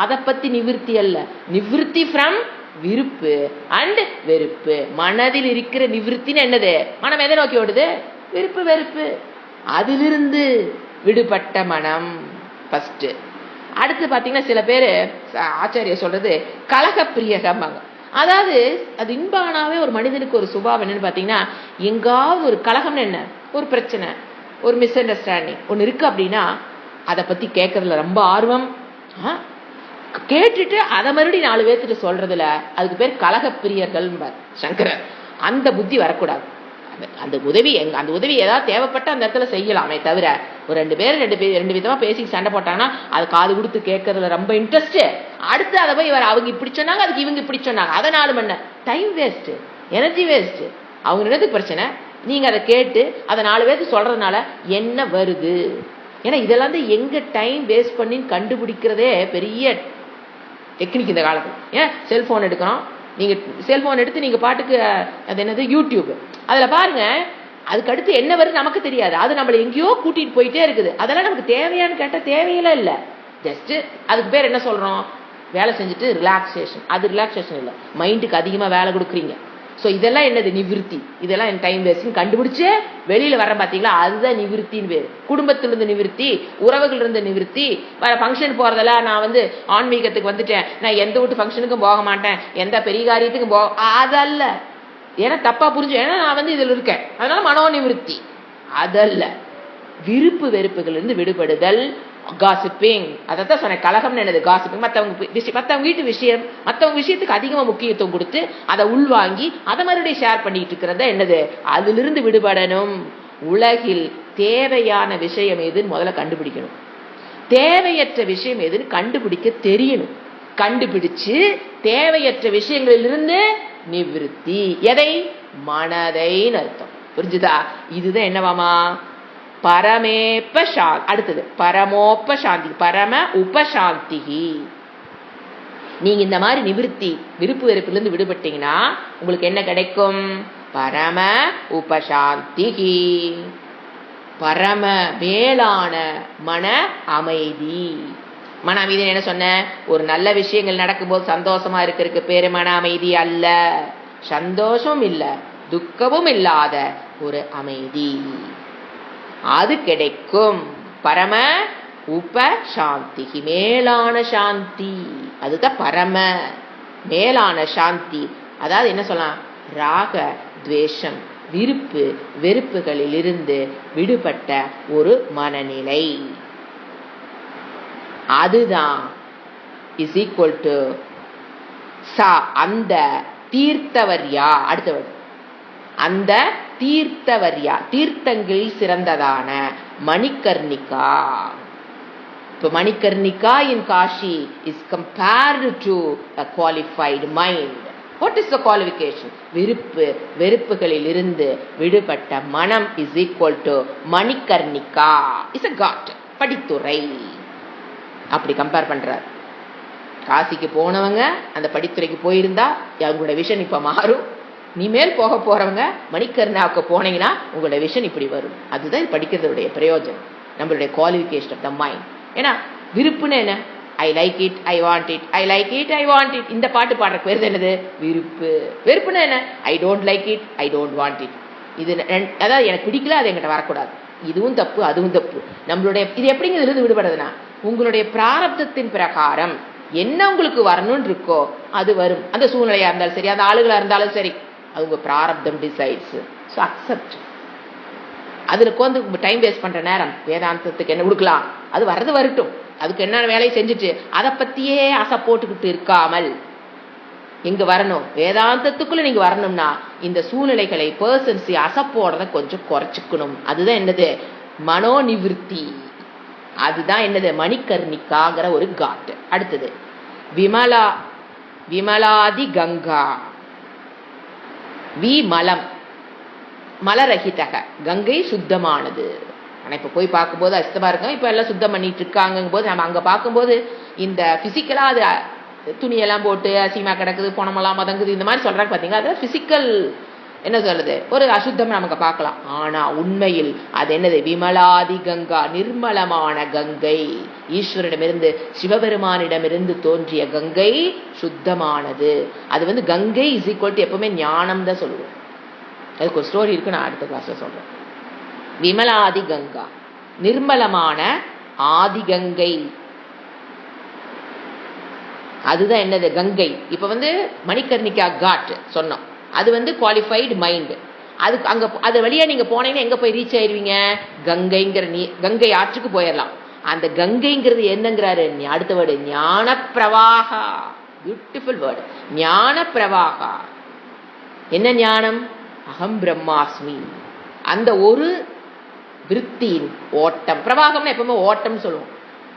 Speaker 2: அதை பத்தி நிவிருத்தி அல்ல. நிவிருத்தி ஃப்ரம் விருப்பு அண்ட் வெறுப்பு. மனதில் இருக்கிற நிவிருத்தின்னு என்னது? மனம் எதை நோக்கி ஓடுது? விருப்பு வெறுப்பு. அதிலிருந்து விடுபட்ட மனம் ஃபர்ஸ்ட். அடுத்து பாத்தீங்கன்னா சில பேரு ஆச்சாரிய சொல்றது கலகப்பிரியகம்பாங்க. அதாவது அது இன்பானாவே ஒரு மனிதனுக்கு ஒரு சுபாவம் என்னன்னு பாத்தீங்கன்னா, எங்காவது ஒரு கலகம்னு என்ன, ஒரு பிரச்சனை, ஒரு மிஸ் அண்டர்ஸ்டாண்டிங் ஒன்னு இருக்கு அப்படின்னா அதை பத்தி கேட்கறதுல ரொம்ப ஆர்வம். கேட்டுட்டு அதை மறுபடியும் 4 பேர்த்துட்டு சொல்றதுல அதுக்கு பேர் கலகப்பிரியர்கள் சங்கரர். அந்த புத்தி வரக்கூடாது. அந்த உதவி அந்த உதவி ஏதாவது தேவைப்பட்ட அந்த இடத்துல செய்யலாமே தவிர, ஒரு ரெண்டு விதமா பேசி சண்டை போட்டாங்கன்னா அது காது கொடுத்து கேட்கறதுல ரொம்ப இன்ட்ரெஸ்ட். அடுத்து அதை போய் அவங்க இப்படி சொன்னாங்க, அதுக்கு இவங்க இப்படி சொன்னாங்க, அதனால என்ன டைம் வேஸ்ட், எனர்ஜி வேஸ்ட். அவங்க என்னதுக்கு பிரச்சனை? நீங்க அதை கேட்டு அதை 4 பேருக்கு சொல்றதுனால என்ன வருது? ஏன்னா இதெல்லாம் எங்க டைம் வேஸ்ட் பண்ணி கண்டுபிடிக்கிறதே பெரிய டெக்னிக் இந்த காலத்துல. ஏன் செல்போன் எடுக்கிறோம், நீங்க செல்போன் எடுத்து நீங்க பாட்டுக்கு அது என்னது யூடியூப், அதுல பாருங்க, அதுக்கு அடுத்து என்ன வருது நமக்கு தெரியாது. அது நம்மள எங்கேயோ கூட்டிட்டு போயிட்டே இருக்குது. அதெல்லாம் நமக்கு தேவையான்னு கேட்டா தேவையில்லை இல்ல. ஜஸ்ட் அதுக்கு பேர் என்ன சொல்றோம்? வேலை செஞ்சுட்டு ரிலாக்ஸேஷன். அது ரிலாக்ஸேஷன் இல்லை, மைண்டுக்கு அதிகமா வேலை கொடுக்குறீங்க. ஸோ இதெல்லாம் என்னது? நிவிருத்தி. இதெல்லாம் என் டைம் வேஸ்ட் கண்டுபிடிச்சு வெளியில வர பாத்தீங்களா, அதுதான் நிவிருத்தின்னு பேரு. குடும்பத்திலிருந்து நிவிருத்தி, உறவுகள் இருந்து நிவிருத்தி. வேற ஃபங்க்ஷன் போறதெல்லாம் நான் ஆன்மீகத்துக்கு வந்துட்டேன், நான் எந்த வீட்டு ஃபங்க்ஷனுக்கும் போக மாட்டேன், எந்த பெரிய காரியத்துக்கும் அதல்ல. ஏன்னா தப்பா புரிஞ்சு, ஏன்னா நான் இதுல இருக்கேன் அதனால மனோ நிவிருத்தி. அதல்ல. விருப்பு வெறுப்புகள் இருந்து விடுபடுதல். காசிப்பிங், அதான் சொன்ன கலகம் என்னது? காசிப்பிங். மற்றவங்க வீட்டு விஷயம், மற்றவங்க விஷயத்துக்கு அதிகமா முக்கியத்துவம் கொடுத்து அதை உள்வாங்கி அதை மறுபடியும் ஷேர் பண்ணிட்டு இருக்கிறத என்னது? அதிலிருந்து விடுபடணும். உலகில் தேவையான விஷயம் எதுன்னு முதல்ல கண்டுபிடிக்கணும், தேவையற்ற விஷயம் எதுன்னு கண்டுபிடிக்க தெரியணும். கண்டுபிடிச்சு தேவையற்ற விஷயங்களிலிருந்து நிவிருத்தி. எதை? மனதைன்னு அர்த்தம். புரிஞ்சுதா? இதுதான் என்னவாமா? பரமேப்ப சாந்தி. அடுத்தது பரமோப்ப சாந்தி, பரம உபசாந்தி. நீங்க இந்த மாதிரி நிவிருத்தி, விருப்பு வெறுப்பிலிருந்து விடுபட்டீங்கன்னா உங்களுக்கு என்ன கிடைக்கும்? பரம உபசாந்தி, பரம மேலான மன அமைதி. மன அமைதி என்ன சொன்ன? ஒரு நல்ல விஷயங்கள் நடக்கும்போது சந்தோஷமா இருக்கிறதுக்கு பேரு மன அமைதி அல்ல. சந்தோஷம் இல்ல, துக்கமும் இல்லாத ஒரு அமைதி, அது கிடைக்கும். பரம உபசாந்தி, மேலான சாந்தி. அதுதான் பரம மேலான சாந்தி. அதாவது என்ன சொல்லலாம்? ராக துவேஷம், விருப்பு வெறுப்புகளில் இருந்து விடுபட்ட ஒரு மனநிலை. அதுதான் இஸ் ஈக்குவல் டு சா. அந்த தீர்த்தவர்யா. அடுத்தவர் அந்த தீர்த்தவர்யா, தீர்த்தங்களில் சிறந்ததான மணிகர்ணிகா. இப்போ Manikarnika in Kashi is compared to a qualified mind. What is the qualification? விருப்பு வெறுப்புகளில் இருந்து விடுபட்ட மனம் is equal to Manikarnika, is a ghat, படித்துறை. அப்படி கம்பேர் பண்றார். காசிக்கு போனவங்க அந்த படித்துறைக்கு போயிருந்தா அவங்களோட விஷன் இப்ப மாறும். நீமேல் போக போறவங்க மணிகர்ணாவுக்கு போனீங்கன்னா உங்களோட விஷன் இப்படி வரும். அதுதான் படிக்கிறதுடைய பிரயோஜனம், நம்மளுடைய குவாலிஃபிகேஷன் ஆஃப் த மைண்ட். ஏன்னா விருப்புன்னு என்ன? I like it, I want it, I like it, I want it. இந்த பாட்டு பாடுற பேர் என்னது? விருப்பு. வெறுப்புன்னு என்ன? I don't like it, I don't want it. இது அதாவது எனக்கு பிடிக்கல, அது என்கிட்ட வரக்கூடாது. இதுவும் தப்பு, அதுவும் தப்பு. நம்மளுடைய இது எப்படிங்க இருந்து விடுபடுதுன்னா, உங்களுடைய பிராரப்தத்தின் பிரகாரம் என்ன உங்களுக்கு வரணும்னு இருக்கோ அது வரும். அந்த சூழ்நிலையா இருந்தாலும் சரி, அந்த ஆளுகளா இருந்தாலும் சரி, அது உங்க பிராரப்தம் டிசைட்ஸ். So accept. அதுல டைம் வேஸ்ட் பண்ற நேரம் வேதாந்தத்துக்கு என்ன கொடுக்கலாம்? அது வர்றது வரட்டும், அதுக்கு என்ன வேலையை செஞ்சுட்டு அதை பத்தியே ஆசை போட்டுக்கிட்டு இருக்காமல் எங்க வரணும்? வேதாந்தத்துக்குள்ள நீங்க வரணும்னா இந்த சூழ்நிலைகளை பர்சன்ஸ் அசை போடுறத கொஞ்சம் குறைச்சிக்கணும். அதுதான் என்னது? மனோ நிவிருத்தி. அதுதான் என்னது? மணிகர்ணிகாங்கிற ஒரு காட்டு. அடுத்தது விமலாதி கங்கா. விமலம், மலரகிதக, கங்கை சுத்தமானது. ஆனால் இப்போ போய் பார்க்கும்போது அசுத்தமாக இருக்கும், இப்போ எல்லாம் சுத்தம் பண்ணிட்டு இருக்காங்கும் போது நம்ம அங்கே பார்க்கும்போது இந்த ஃபிசிக்கலாக அது துணியெல்லாம் போட்டு அசிமா கிடக்குது, பணமெல்லாம் மதங்குது, இந்த மாதிரி சொல்கிறாங்க பார்த்தீங்களா? அது ஃபிசிக்கல் என்ன சொல்றது, ஒரு அசுத்தம் நமக்கு பார்க்கலாம். ஆனா உண்மையில் அது என்னது, விமலாதி கங்கா, நிர்மலமான கங்கை. ஈஸ்வரனிடமிருந்து சிவபெருமானிடமிருந்து தோன்றிய கங்கை சுத்தமானது. அது கங்கை இஸ் ஈக்குவல் டு எப்பவுமே ஞானம் தான் சொல்லுவோம். அதுக்கு ஒரு ஸ்டோரி இருக்கு, நான் அடுத்த கிளாஸ்ல சொல்றேன். விமலாதி கங்கா, நிர்மலமான ஆதிகங்கை, அதுதான் என்னது கங்கை. இப்ப மணிகர்ணிகா காட் சொன்னோம், அது குவாலிஃபைடு மைண்ட். அதுக்கு அங்க அது வழியா நீங்க போனீங்கன்னா எங்க போய் ரீச் ஆயிருவீங்க, கங்கைங்கிற கங்கை ஆற்றுக்கு போயிடலாம். அந்த கங்கைங்கிறது என்னங்கிறாரு அடுத்த வேர்டு, ஞான பிரவாகா. பியூட்டிஃபுல் வேர்டு, ஞான பிரவாகா. என்ன ஞானம், அகம் பிரம்மாஸ்மி. அந்த ஒரு விருத்தியின் ஓட்டம். பிரவாகம்னா எப்பவுமே ஓட்டம் சொல்லுவோம்.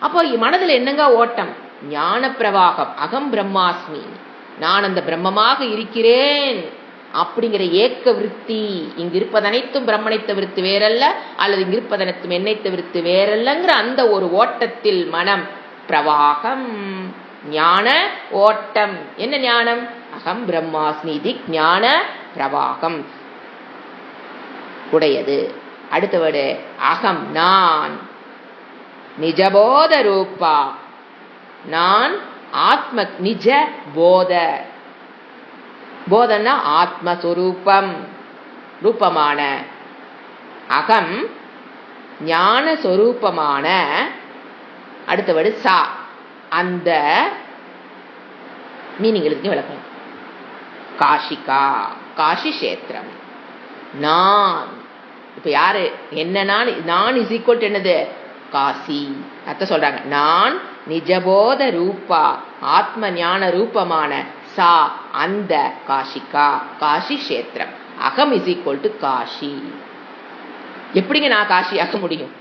Speaker 2: அப்போ மனதுல என்னங்க ஓட்டம், ஞான பிரவாகம். அகம் பிரம்மாஸ்மி, நான் அந்த பிரம்மமாக இருக்கிறேன் அப்படிங்கிற ஏக்க விருத்தி. இங்கு இருப்பதனைத்தும் பிரம்மனை தவிர்த்து வேறல்ல, அல்லது இங்கு இருப்பதனைத்தும் என்னை தவிர்த்து வேறல்லங்கிற அந்த ஒரு ஓட்டத்தில் மனம் பிரவாகம், ஞான ஓட்டம். என்ன ஞானம், அகம் பிரம்மாஸ்மி, இது ஞான பிரவாகம் உடையது. அடுத்த வேர்டு அகம், நான். நிஜபோத ரூபா, நான் ஆத்ம நிஜ போத. போதன்னா ஆத்மஸ்வரூபம், ரூபமான. அகம் ஞான சொரூபமான. அடுத்த வேர்டு சா, அந்த மீனிங் எழுதி விளக்கம். காஷிகா, காஷி கஷேத்திரம். நான் இப்ப யாரு, என்ன நான் இஸ் ஈக்குவல் டு என்னது, காசி. அத சொல்றாங்க, நான் நிஜபோத ரூபா, ஆத்ம ஞான ரூபமான சா, அந்த காஷிகா, காஷி கஷேத்திரம். அகம் இஸ் ஈக்குவல் டு காஷி. எப்படிங்க நான் காஷி ஆக முடியும்,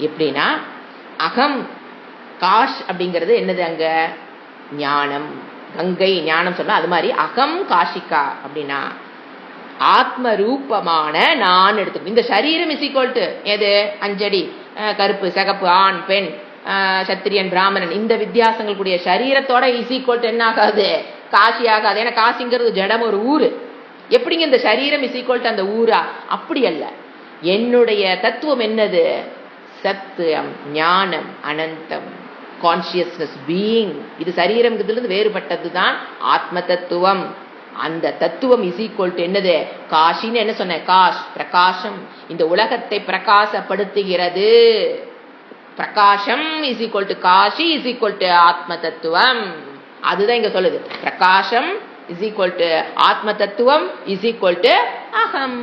Speaker 2: எப்படின்னா அகம் காஷ் அப்படிங்கிறது என்னது, அங்க ஞானம், கங்கை ஞானம் சொன்னா அது மாதிரி அகம் காஷிகா அப்படின்னா ஆத்ம ரூபமான நான் எடுத்துக்கணும். இந்த சரீரம் இஸ் ஈக்குவல் டு எது, அஞ்சடி, கருப்பு சிகப்பு, ஆண் பெண், சத்திரியன் பிராமணன், இந்த வித்தியாசங்கள் கூடிய சரீரத்தோட இஸ் ஈக்குவல் டு என்ன ஆகாது, காசி ஆகாது. ஏன்னா காசிங்கிறது ஜடம், ஒரு ஊரு. எப்படிங்க இந்த சரீரம் இஸ் ஈக்குவல் டு அந்த ஊரா, அப்படி அல்ல. என்னுடைய தத்துவம் என்னது, சத்தியம், ஞானம், அனந்தம், கான்சியஸ்னஸ், பீயிங். இது சரீரம்ங்கிறதுல வேறுபட்டதுதான் ஆத்ம தத்துவம். அந்த தத்துவம் இஸ் ஈக்குவல் டு என்னது, காஷின்னு என்ன சொன்ன, காஷ் பிரகாசம், இந்த உலகத்தை பிரகாசப்படுத்துகிறது. பிரகாசம் is equal to Kashi is equal to ஆத்ம தத்துவம். அதுதான் இங்க சொல்லுது, பிரகாசம் இஸ் ஈக்குவல் டு ஆத்ம தத்துவம் இஸ் ஈக்குவல் டு அகம்.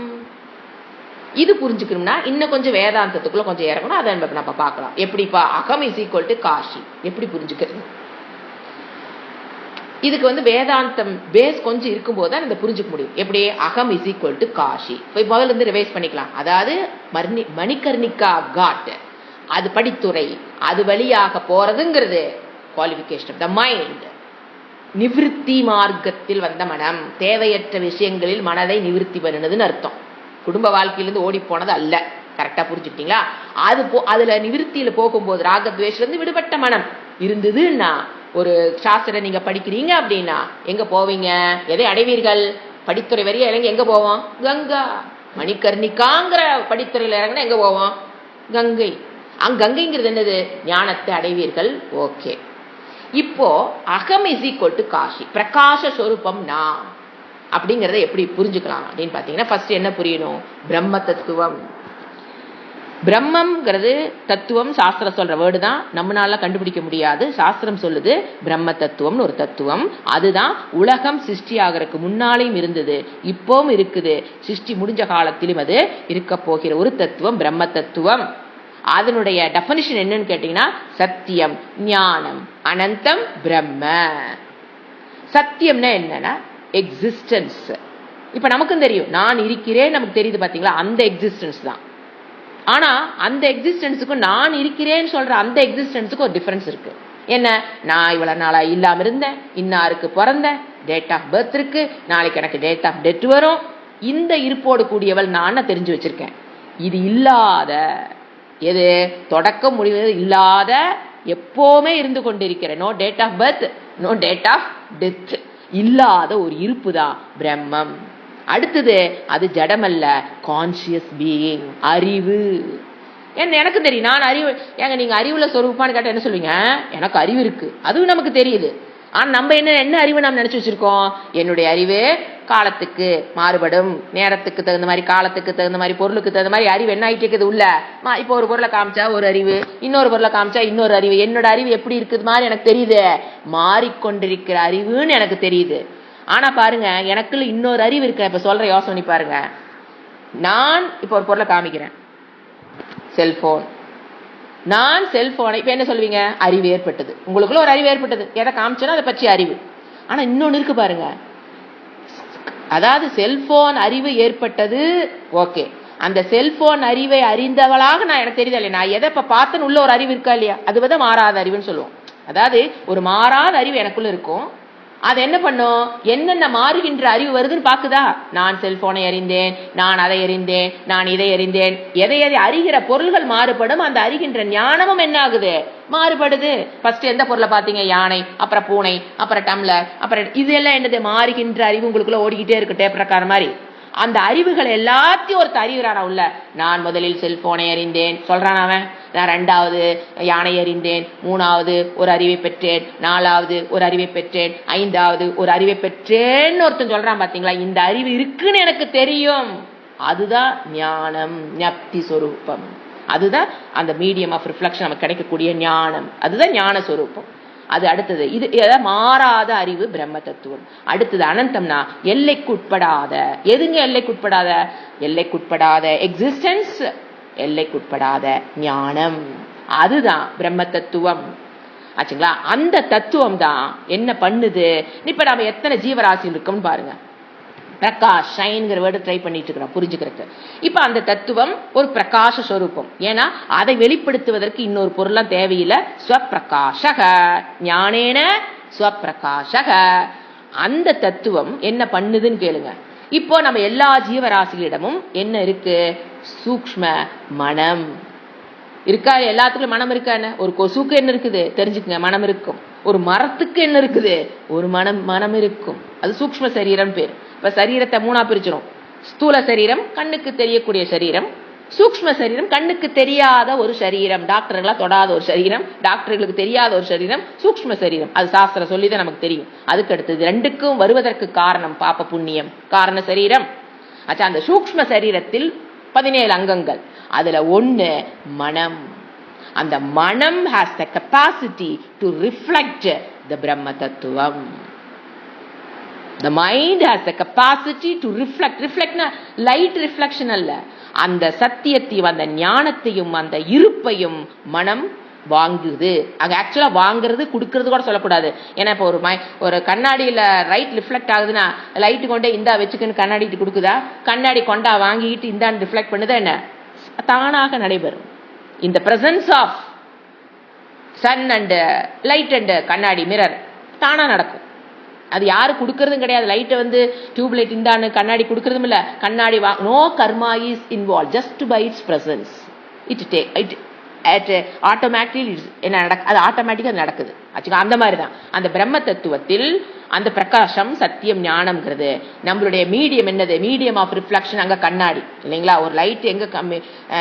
Speaker 2: இது புரிஞ்சுக்கணும்னா இன்னும் கொஞ்சம் வேதாந்தத்துக்குள்ள கொஞ்சம் இறங்கணும். அதை நம்ம பார்க்கலாம். எப்படிப்பா அகம் இஸ் ஈக்குவல் டு காஷி எப்படி புரிஞ்சுக்கிறது. இதுக்கு வேதாந்தம் பேஸ் கொஞ்சம் இருக்கும்போது தான் இந்த புரிஞ்சுக்க முடியும். எப்படி அகம் இஸ் ஈக்குவல் டு காஷி. போய் முதல்ல இருந்து ரிவைஸ் பண்ணிக்கலாம். அதாவது மணிகர்ணிகா காட், அது படித்துறை, அது வழியாக போறதுங்கிறது குவாலிபிகேஷன் ஆஃப் த மைண்ட். நிவிருத்தி மார்க்கத்தில் வந்த மனம், தேவையற்ற விஷயங்களில் மனதை நிவிருத்தி பண்ணுனதுன்னு அர்த்தம். குடும்ப வாழ்க்கையிலிருந்து ஓடி போனது அல்ல. கரெக்டா புரிஞ்சுக்கிட்டீங்களா? அதுல நிவிருத்தியில போகும்போது ராகத்வேஷிலிருந்து விடுபட்ட மனம் இருந்ததுன்னா, ஒரு சாஸ்திரம் நீங்க படிக்கிறீங்க அப்படின்னா எங்க போவீங்க, எதை அடைவீர்கள், படித்துறை வரைய இறங்கி எங்க போவோம், கங்கா. மணிகர்ணிகாங்கிற படித்துறையில இறங்கினா எங்க போவோம், கங்கை. கங்கைங்கிறது என்னது, ஞானத்தை அடைவீர்கள். ஓகே, இப்போ அகம் இஸ் ஈக்குவல் டு காஷி, பிரகாச ஸ்வரூபம் நான் அப்படிங்கறத எப்படி புரிஞ்சுக்கலாம் அப்படின்னு பாத்தீங்கன்னா, ஃபர்ஸ்ட் என்ன புரியணும், பிரம்ம தத்துவம். பிரம்மம்ங்கிறது தத்துவம், சாஸ்திரம் சொல்ற வேர்டு தான், நம்மளால கண்டுபிடிக்க முடியாது. சாஸ்திரம் சொல்லுது பிரம்ம தத்துவம்னு ஒரு தத்துவம். அதுதான் உலகம் சிருஷ்டி ஆகிறதுக்கு முன்னாலேயும் இருந்தது, இப்பவும் இருக்குது, சிருஷ்டி முடிஞ்ச காலத்திலும் அது இருக்க போகிற ஒரு தத்துவம் பிரம்ம தத்துவம். அதனுடைய டெஃபினிஷன் என்னன்னு கேட்டீங்கன்னா, சத்தியம், ஞானம், அனந்தம், பிரம்ம. சத்தியம்னா என்னன்னா எக்ஸிஸ்டன்ஸ். இப்ப நமக்கும் தெரியும், நான் இருக்கிறேன், நமக்கு தெரியுது பாத்தீங்களா, அந்த எக்ஸிஸ்டன்ஸ் தான். ஆனா அந்த எக்ஸிஸ்டன்ஸுக்கும் நான் இருக்கிறேன்னு சொல்ற அந்த எக்ஸிஸ்டன்ஸுக்கும் ஒரு டிஃபரன்ஸ் இருக்கு. என்ன, நான் இவ்வளவு நாளா இல்லாம இருந்தேன், இன்னாருக்கு பிறந்தேன், டேட் ஆஃப் பர்த் இருக்கு, நாளைக்கு எனக்கு டேட் ஆஃப் டெத் வரும், இந்த இருப்போடு கூடியவள் நான் தெரிஞ்சு வச்சிருக்கேன். இது இல்லாத, எது தொடக்கம் முடிவு இல்லாத, எப்பவுமே இருந்து கொண்டிருக்கிற, no date of birth, no date of death, இல்லாத ஒரு இருப்பு தான் பிரம்மம். அடுத்தது அது ஜடமல்ல, கான்சியஸ் பீயிங், அறிவு. எனக்கு தெரியும், நான் அறிவு. ஏங்க நீங்க அறிவுல சொரூப்பான்னு கேட்டா என்ன சொல்லுவீங்க? எனக்கு அறிவு இருக்கு, அதுவும் நமக்கு தெரியுது. ஆனா நம்ம என்ன அறிவு நாம் நினைச்சு வச்சிருக்கோம்? என்னுடைய அறிவு காலத்துக்கு மாறுபடும், நேரத்துக்கு தகுந்த மாதிரி, காலத்துக்கு தகுந்த மாதிரி, பொருளுக்கு தகுந்த மாதிரி அறிவு என்ன ஆயிட்டு இருக்குது உள்ள. இப்போ ஒரு பொருளை காமிச்சா ஒரு அறிவு, இன்னொரு பொருளை காமிச்சா இன்னொரு அறிவு. என்னோட அறிவு எப்படி இருக்குது மாதிரி எனக்கு தெரியுது, மாறிக்கொண்டிருக்கிற அறிவுன்னு எனக்கு தெரியுது. ஆனா பாருங்க, எனக்குள்ள இன்னொரு அறிவு இருக்க. இப்ப சொல்ற யோசனை பாருங்க. நான் இப்ப ஒரு பொருளை காமிக்கிறேன், செல்போன். நான் செல்போனை இப்ப என்ன சொல்வீங்க? அறிவு ஏற்பட்டது. உங்களுக்குள்ள ஒரு அறிவு ஏற்பட்டது, எதை காமிச்சோன்னா அதை பற்றி அறிவு. ஆனா இன்னொன்னு இருக்கு பாருங்க, அதாவது செல்போன் அறிவு ஏற்பட்டது, ஓகே. அந்த செல்போன் அறிவை அறிந்தவளாக நான் எனக்கு தெரியுதா இல்லையா, நான் எதை இப்ப பார்த்தேன்னு உள்ள ஒரு அறிவு இருக்கா இல்லையா, அது வந்து மாறாத அறிவுன்னு சொல்லுவோம். அதாவது ஒரு மாறாத அறிவு எனக்குள்ள இருக்கும். அது என்ன பண்ணும்? என்னென்ன மாறுகின்ற அறிவு வருதுன்னு பாக்குதா? நான் செல்போனை அறிந்தேன், நான் அதை அறிந்தேன், நான் இதை அறிந்தேன். எதை அறிகிற பொருள்கள் மாறுபடும், அந்த அறிகின்ற ஞானமும் என்ன ஆகுது? மாறுபடுது. ஃபர்ஸ்ட் எந்த பொருளை பாத்தீங்க? யானை, அப்புறம் பூனை, அப்புறம் டம்ளர், அப்புறம் இதெல்லாம் என்னது? மாறுகின்ற அறிவு உங்களுக்குள்ள ஓடிக்கிட்டே இருக்கு, டேப் ரெக்கார்டர் மாதிரி. அந்த அறிவுகள் எல்லாத்தையும் ஒருத்த அறிவுறான உள்ள. நான் முதலில் செல்போனை அறிந்தேன் சொல்றான் அவன், நான் 2வது யானை அறிந்தேன், 3வது ஒரு அறிவை பெற்றேன், 4வது ஒரு அறிவை பெற்றேன், 5வது ஒரு அறிவை பெற்றேன்னு ஒருத்தன் சொல்றான். பாத்தீங்களா? இந்த அறிவு இருக்குன்னு எனக்கு தெரியும். அதுதான் ஞானம், ஞப்தி சொரூபம். அதுதான் அந்த மீடியம் ஆஃப் ரிஃப்ளெக்ஷன் நமக்கு கிடைக்கக்கூடிய ஞானம். அதுதான் ஞான சொரூபம். அது அடுத்தது. இது மாறாத அறிவு, பிரம்ம தத்துவம். அடுத்தது அனந்தம்னா எல்லைக்குட்படாத. எதுங்க எல்லைக்குட்படாத? எல்லைக்குட்படாத எக்ஸிஸ்டன்ஸ், எல்லைக்குட்படாத ஞானம். அதுதான் பிரம்ம தத்துவம் ஆச்சுங்களா? அந்த தத்துவம் தான் என்ன பண்ணுது? இப்ப நாம எத்தனை ஜீவராசி இருக்கோம்னு பாருங்க. பிரகாஷ், ஷைன்ங்கிற வேர்டு ட்ரை பண்ணிட்டு இருக்கிறோம் புரிஞ்சுக்கிறதுக்கு. இப்ப அந்த தத்துவம் ஒரு பிரகாச ஸ்வரூபம். ஏன்னா அதை வெளிப்படுத்துவதற்கு இன்னொரு பொருளாம் தேவையில்லை. ஸ்வப்பிரகாஷக, ஞானேன ஸ்வப்பிரகாஷக. அந்த தத்துவம் என்ன பண்ணுதுன்னு கேளுங்க. இப்போ நம்ம எல்லா ஜீவராசிகளிடமும் என்ன இருக்கு? சூக்ஷ்ம மனம் இருக்கா? எல்லாத்துக்கும் மனம் இருக்கான்னு? ஒரு கொசுக்கு என்ன இருக்குது தெரிஞ்சுக்குங்க, மனம் இருக்கும். ஒரு மரத்துக்கு என்ன இருக்குது? ஒரு மனம் இருக்கும். அது சூக்ஷ்ம சரீரம் பேர். இப்ப சரீரத்தை 3ஆ பிரிச்சிரும். ஸ்தூல சரீரம், கண்ணுக்கு தெரியக்கூடிய சரீரம். சூக்ஷ்ம சரீரம், கண்ணுக்கு தெரியாத ஒரு சரீரம், டாக்டர்களா தொடாத ஒரு சரீரம், டாக்டர்களுக்கு தெரியாத ஒரு சரீரம் சூக்ஷ்ம சரீரம். அது சாஸ்திரம் சொல்லிதான் நமக்கு தெரியும். அதுக்கு அடுத்தது ரெண்டுக்கும் வருவதற்கு காரணம் பாப புண்ணியம், காரண சரீரம். ஆச்சா, அந்த சூக்ஷ்ம சரீரத்தில் 17 அங்கங்கள். அதுல ஒண்ணு மனம். அந்த மனம் has the capacity to reflect the Brahma Tattvam. The mind has the capacity to reflect. Reflectனா light reflection அல்ல, அந்த சத்தியத்தையும் அந்த ஞானத்தையும் அந்த இருப்பையும் மனம் வாங்குது. அங்க ஆக்சுவலா வாங்குறது கொடுக்கறது கூட சொல்லக்கூடாது. ஏன்னா இப்போ ஒரு கண்ணாடியில லைட் ரிஃப்ளெக்ட் ஆகுதுன்னா லைட்டு கொண்டே இந்தா வச்சுக்குன்னு கண்ணாடிட்டு கொடுக்குதா? கண்ணாடி கொண்டா வாங்கிட்டு இந்தான்னு ரிஃப்ளெக்ட் பண்ணுதா? என்ன தானாக நடைபெறும். இந்த presence of sun and light and கண்ணாடி மிரர் தானா நடக்கும். அது யாரு கொடுக்கறதும் கிடையாது. லைட்டை வந்து டியூப் லைட் இந்தான்னு கண்ணாடி கொடுக்கறதும் இல்ல. கண்ணாடி no karma is involve, just by its presence automatic என்ன நடக்கு, அது ஆட்டோமேட்டிக்கா நடக்குது. அந்த மாதிரிதான் அந்த பிரம்ம தத்துவத்தில் அந்த பிரகாசம், சத்தியம், ஞானம்ங்கிறது நம்மளுடைய மீடியம். என்னது? Medium of reflection. அங்க கண்ணாடி இல்லைங்களா? ஒரு லைட் எங்க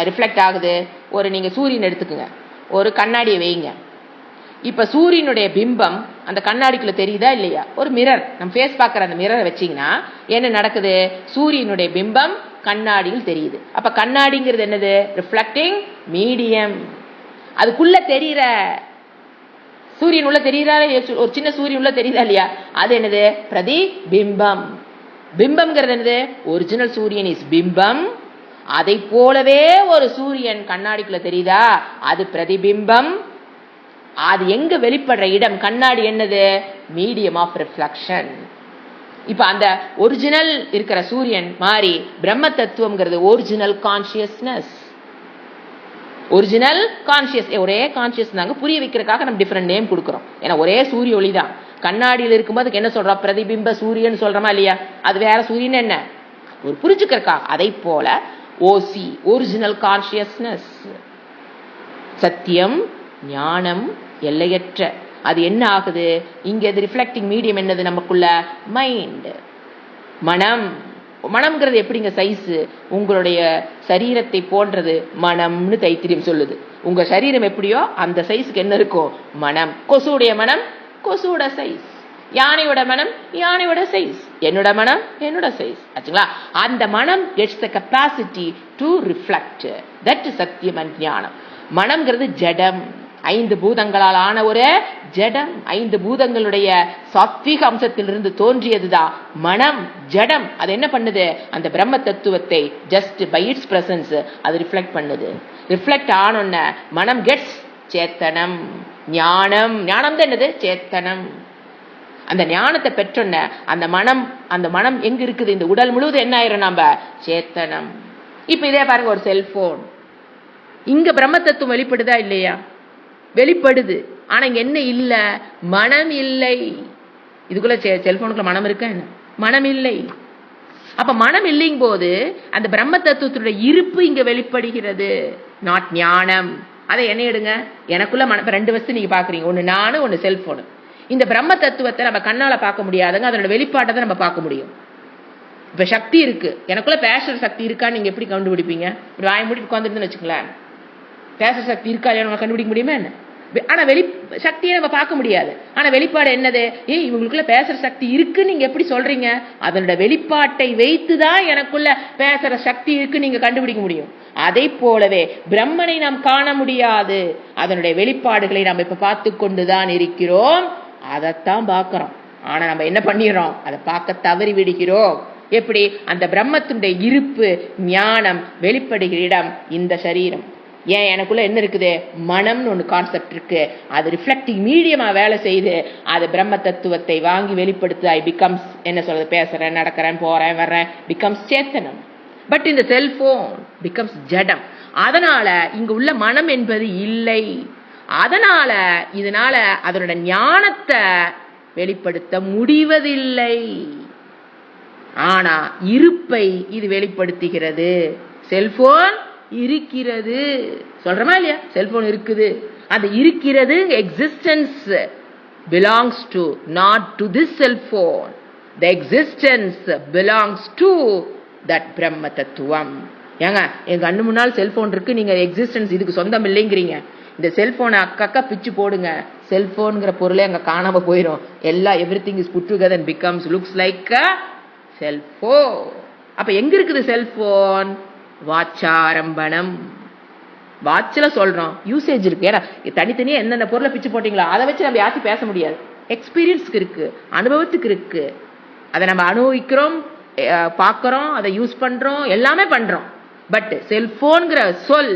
Speaker 2: ரிஃப்ளெக்ட் ஆகுது? ஒரு நீங்க சூரியன் எடுத்துக்குங்க, ஒரு கண்ணாடியை வைங்க. இப்ப சூரியனுடைய பிம்பம் அந்த கண்ணாடிக்குள்ள தெரியுதா இல்லையா? ஒரு மிரர், நம்ம ஃபேஸ் பார்க்குற அந்த மிரரை வச்சீங்கன்னா என்ன நடக்குது? சூரியனுடைய பிம்பம் கண்ணாடியில் தெரியுது. அப்ப கண்ணாடிங்கிறது என்னது? Reflecting medium. அதுக்குள்ள தெரியுற சூரியன் உள்ள தெரியுறாரு, ஒரு சின்ன சூரியன் உள்ள தெரியுதா இல்லையா? அது என்னது? பிரதிபிம்பம். பிம்பம்ங்கிறது என்னது? ஒரிஜினல் சூரியன் இஸ் பிம்பம். அதை போலவே ஒரு சூரியன் கண்ணாடிக்குள்ள தெரியுதா? அது பிரதிபிம்பம். அது எங்க வெளிப்படுற இடம்? கண்ணாடி என்னது? Medium of reflection. இப்ப அந்த ஒரிஜினல் இருக்கிற சூரியன் மாறி பிரம்ம தத்துவம்ங்கிறது ஒரிஜினல் கான்சியஸ்னஸ். ஒரிஜினல் கான்சியஸ், ஒரே கான்சியஸ் தாங்க. புரிய வைக்கிறதுக்காக நம்ம டிஃபரெண்ட் நேம் கொடுக்குறோம். ஏன்னா ஒரே சூரிய ஒளி தான். கண்ணாடியில் இருக்கும்போது என்ன சொல்றோம்? பிரதிபிம்ப சூரியன் சொல்றோமா இல்லையா? அது வேற சூரியன் என்ன ஒரு புரிஞ்சுக்கிறதுக்காக. அதை போல ஓசி, ஒரிஜினல் கான்சியஸ்னஸ், சத்தியம், ஞானம், எல்லையற்ற. அது என்ன ஆகுது? இங்க ரிஃப்ளெக்டிங் மீடியம் என்னது? நமக்குள்ள மைண்ட், மனம். மனம்ங்கிறது எப்படிங்க சைஸ்? உங்களுடைய சரீரத்தை போன்றது மனம்னு தைத்திரியம் சொல்லுது. உங்க சரீரம் எப்படியோ அந்த சைஸுக்கு என்ன இருக்கும்? மனம். கொசுடைய மனம் கொசுவோட சைஸ், யானையோட மனம் யானையோட சைஸ், என்னோட மனம் என்னோட சைஸ் ஆச்சுங்களா? அந்த மனம் gets the capacity to reflect. that is சத்தியம் and ஞானம். மனம்ங்கிறது ஜடம், 5 பூதங்களால் ஆன ஒரு ஜடம். 5 பூதங்களுடைய சாத்வீக அம்சத்திலிருந்து தோன்றியதுதான் மனம், ஜடம். அது என்ன பண்ணுது? அந்த பிரம்ம தத்துவத்தை ஜஸ்ட் பை இட்ஸ் பிரசன்ஸ் அது ரிஃப்ளெக்ட் பண்ணுது. ரிஃப்ளெக்ட் ஆனோன்ன மனம் கெட்ஸ் சேத்தனம், ஞானம். ஞானம் தான் என்னது? சேத்தனம். அந்த ஞானத்தை பெற்றோன்ன அந்த மனம் எங்க இருக்குது? இந்த உடல் முழுவதும் என்ன ஆயிரும்? நம்ம சேத்தனம். இப்ப இதே பாருங்க, ஒரு செல்போன். இங்க பிரம்ம தத்துவம் வெளிப்படுதா இல்லையா? வெளிப்படுது. ஆனா இங்க என்ன இல்ல? மனம் இல்லை. இதுக்குள்ள செல்போனுக்குள்ள மனம் இருக்கா என்ன? மனம் இல்லை. அப்ப மனம் இல்லைங்க போது அந்த பிரம்ம தத்துவத்துடைய இருப்பு இங்க வெளிப்படுகிறது, நாட் ஞானம். அதை என்ன எடுங்க, எனக்குள்ள மனம். 2 வஸ்து நீங்க பாக்குறீங்க, ஒண்ணு நானு, ஒண்ணு செல்போனு. இந்த பிரம்ம தத்துவத்தை நம்ம கண்ணால பார்க்க முடியாதுங்க, அதோட வெளிப்பாட்டை தான் நம்ம பார்க்க முடியும். இப்ப சக்தி இருக்கு, எனக்குள்ள பேசுற சக்தி இருக்கான்னு நீங்க எப்படி கண்டுபிடிப்பீங்க? இப்படி வாய மூடி உட்காந்துருந்துன்னு வச்சுங்களேன், பேசுற சக்தி இருக்கா இல்லையா கண்டுபிடிக்க முடியுமா என்ன? ஆனா சக்தியை நம்ம பார்க்க முடியாது. ஆனா வெளிப்பாடு என்னது? இவங்களுக்குள்ள பேசுற சக்தி இருக்குன்னு நீங்க எப்படி சொல்றீங்க? அதனோட வெளிப்பாட்டை வைத்துதான் எனக்குள்ள பேசுற சக்தி இருக்கு நீங்க கண்டுபிடிக்க முடியும். அதை போலவே பிரம்மனை நாம் காண முடியாது, அதனுடைய வெளிப்பாடுகளை நாம் இப்ப பார்த்து கொண்டுதான் இருக்கிறோம். அதைத்தான் பார்க்கிறோம். ஆனா நம்ம என்ன பண்ணிடுறோம்? அதை பார்க்க தவறி விடுகிறோம். எப்படி? அந்த பிரம்மத்தினுடைய இருப்பு ஞானம் வெளிப்படுகிற இடம் இந்த சரீரம். ஏன்? எனக்குள்ள என்ன இருக்குது? மனம்னு ஒன்று கான்செப்ட் இருக்கு. அது ரிஃப்ளெக்டிங் மீடியமா வேலை செய்து அது பிரம்ம தத்துவத்தை வாங்கி வெளிப்படுத்து. ஐ பிகம்ஸ், என்ன சொல்றது, பேசுறேன், நடக்கிறேன், போறேன், வர்றேன், பிகம்ஸ் சேத்தனம். பட் இந்த செல்போன் பிகம்ஸ் ஜடம். அதனால இங்க உள்ள மனம் என்பது இல்லை. அதனால இதனால அதனோட ஞானத்தை வெளிப்படுத்த முடிவதில்லை. ஆனா இருப்பை இது வெளிப்படுத்துகிறது. செல்போன் இருக்கிறது சொல்றமா இல்லையா? செல்போன் இருக்குது. அந்த இருக்கிறது existence belongs to not to this cell phone. The existence belongs to that பிரம்ம தத்துவம். ஏங்க, எங்க கண்ணு முன்னால் செல்போன் இருக்கு, நீங்க எக்ஸிஸ்டன்ஸ் இதுக்கு சொந்தம் இல்லைங்கிறீங்க. இந்த செல்போனை அக்கா பிச்சு போடுங்க, செல்போன்ங்கிற பொருளே அங்க காணாம போயிடும். everything is put together and becomes looks like a cellphone. அப்ப எங்க இருக்குது செல்போன்? வாச்சாரம்பணம். வாட்சில சொல்றோம், யூசேஜ் இருக்கு. ஏன்னா தனித்தனியா என்னென்ன பொருளை பிச்சு போட்டீங்களோ அதை வச்சு நம்ம யாரும் பேச முடியாது. எக்ஸ்பீரியன்ஸ்க்கு இருக்கு, அனுபவத்துக்கு இருக்கு. அதை நம்ம அனுபவிக்கிறோம், பார்க்கிறோம், அதை யூஸ் பண்றோம், எல்லாமே பண்றோம். பட் செல்போன்கிற சொல்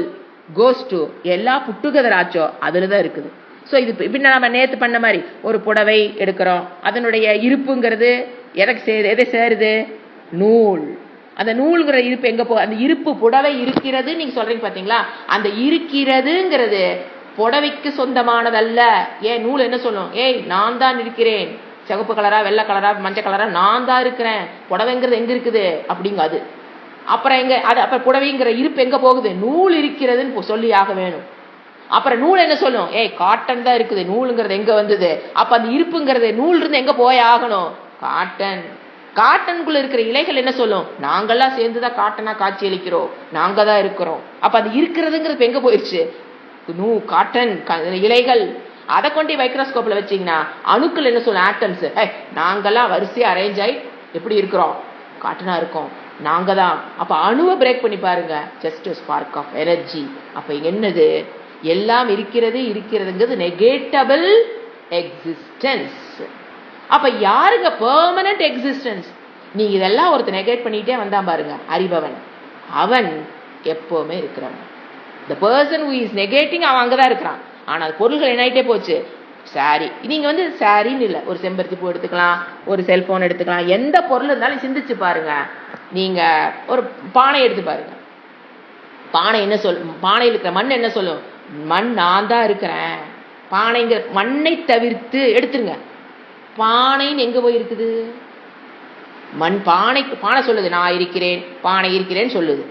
Speaker 2: கோஸ் டு எல்லா புட்டுகதர் ஆச்சோ அதுலதான் இருக்குது. ஸோ இது பின்ன நம்ம நேத்து பண்ண மாதிரி ஒரு புடவை எடுக்கிறோம், அதனுடைய இருப்புங்கிறது எதை சேருது? நூல். அந்த நூல்ங்கிற இருப்பு எங்க அந்த இருப்பு புடவை இருக்கிறது நீங்க சொல்றீங்க பாத்தீங்களா? அந்த இருக்கிறதுங்கிறது புடவைக்கு சொந்தமானதல்ல. ஏன்? நூல் என்ன சொல்லும்? நான் தான் இருக்கிறேன், சிவப்பு கலரா, வெள்ளை கலரா, மஞ்சள் கலரா, நான் தான் இருக்கிறேன். புடவைங்கிறது எங்க இருக்குது அப்படிங்க அது. அப்புறம் எங்க அது? அப்ப புடவைங்கிற இருப்பு எங்க போகுது? நூல் இருக்கிறதுன்னு சொல்லி ஆக வேணும். அப்புறம் நூல் என்ன சொல்லும்? காட்டன் தான் இருக்குது, நூலுங்கிறது எங்க வந்தது? அப்ப அந்த இருப்புங்கிறது நூல் இருந்து எங்க போய் ஆகணும்? காட்டன். காட்டனுக்குள்ள இருக்கிற இலைகள் என்ன சொல்லும்? நாங்கெல்லாம் சேர்ந்துதான் காட்டனா காட்சி அளிக்கிறோம், நாங்க தான் இருக்கிறோம். அப்ப அது இருக்கிறதுங்கிறது எங்க போயிடுச்சு? காட்டன் இலைகள். அதை கொண்டு மைக்ரோஸ்கோப்ல வச்சீங்கன்னா அணுக்கள் என்ன சொல்லும்? ஆட்டம்ஸ். நாங்கெல்லாம் வரிசையா அரேஞ்ச் ஆகி எப்படி இருக்கிறோம்? காட்டனா இருக்கோம், நாங்க தான். அப்ப அணுவை பிரேக் பண்ணி பாருங்க, ஜஸ்ட் ஸ்பார்க் ஆஃப் எனர்ஜி. அப்ப என்னது? எல்லாம் இருக்கிறதுங்கிறது நெகேட்டபிள் எக்ஸிஸ்டன்ஸ். அப்ப யாருங்க பெர்மனன்ட் எக்ஸிஸ்டன்ஸ்? நீங்க இதெல்லாம் ஒருத்தர் நெகேட் பண்ணிட்டே வந்தா பாருங்க, அறிபவன். அவன் எப்பவுமே இருக்கிறவன். the person who is negating அவன் அங்கதான் இருக்கிறான். ஆனா பொருள்கள் என்ன ஆயிட்டே போச்சு? சாரி. நீங்க சாரின்னு இல்ல, ஒரு செம்பருத்தி பூ எடுத்துக்கலாம், ஒரு செல்போன் எடுத்துக்கலாம், எந்த பொருள் இருந்தாலும் சிந்திச்சு பாருங்க. நீங்க ஒரு பானை எடுத்து பாருங்க, பானை என்ன பானையில் இருக்கிற மண் என்ன சொல்லும்? மண் நான் தான் இருக்கிறேன். பானைங்கிற மண்ணை தவிர்த்து எடுத்துருங்க, பானைன்னு எங்க போய் இருக்குது? மண். பானை சொல்லுது நான் இருக்கிறேன், பானை இருக்கிறேன்னு சொல்லுது.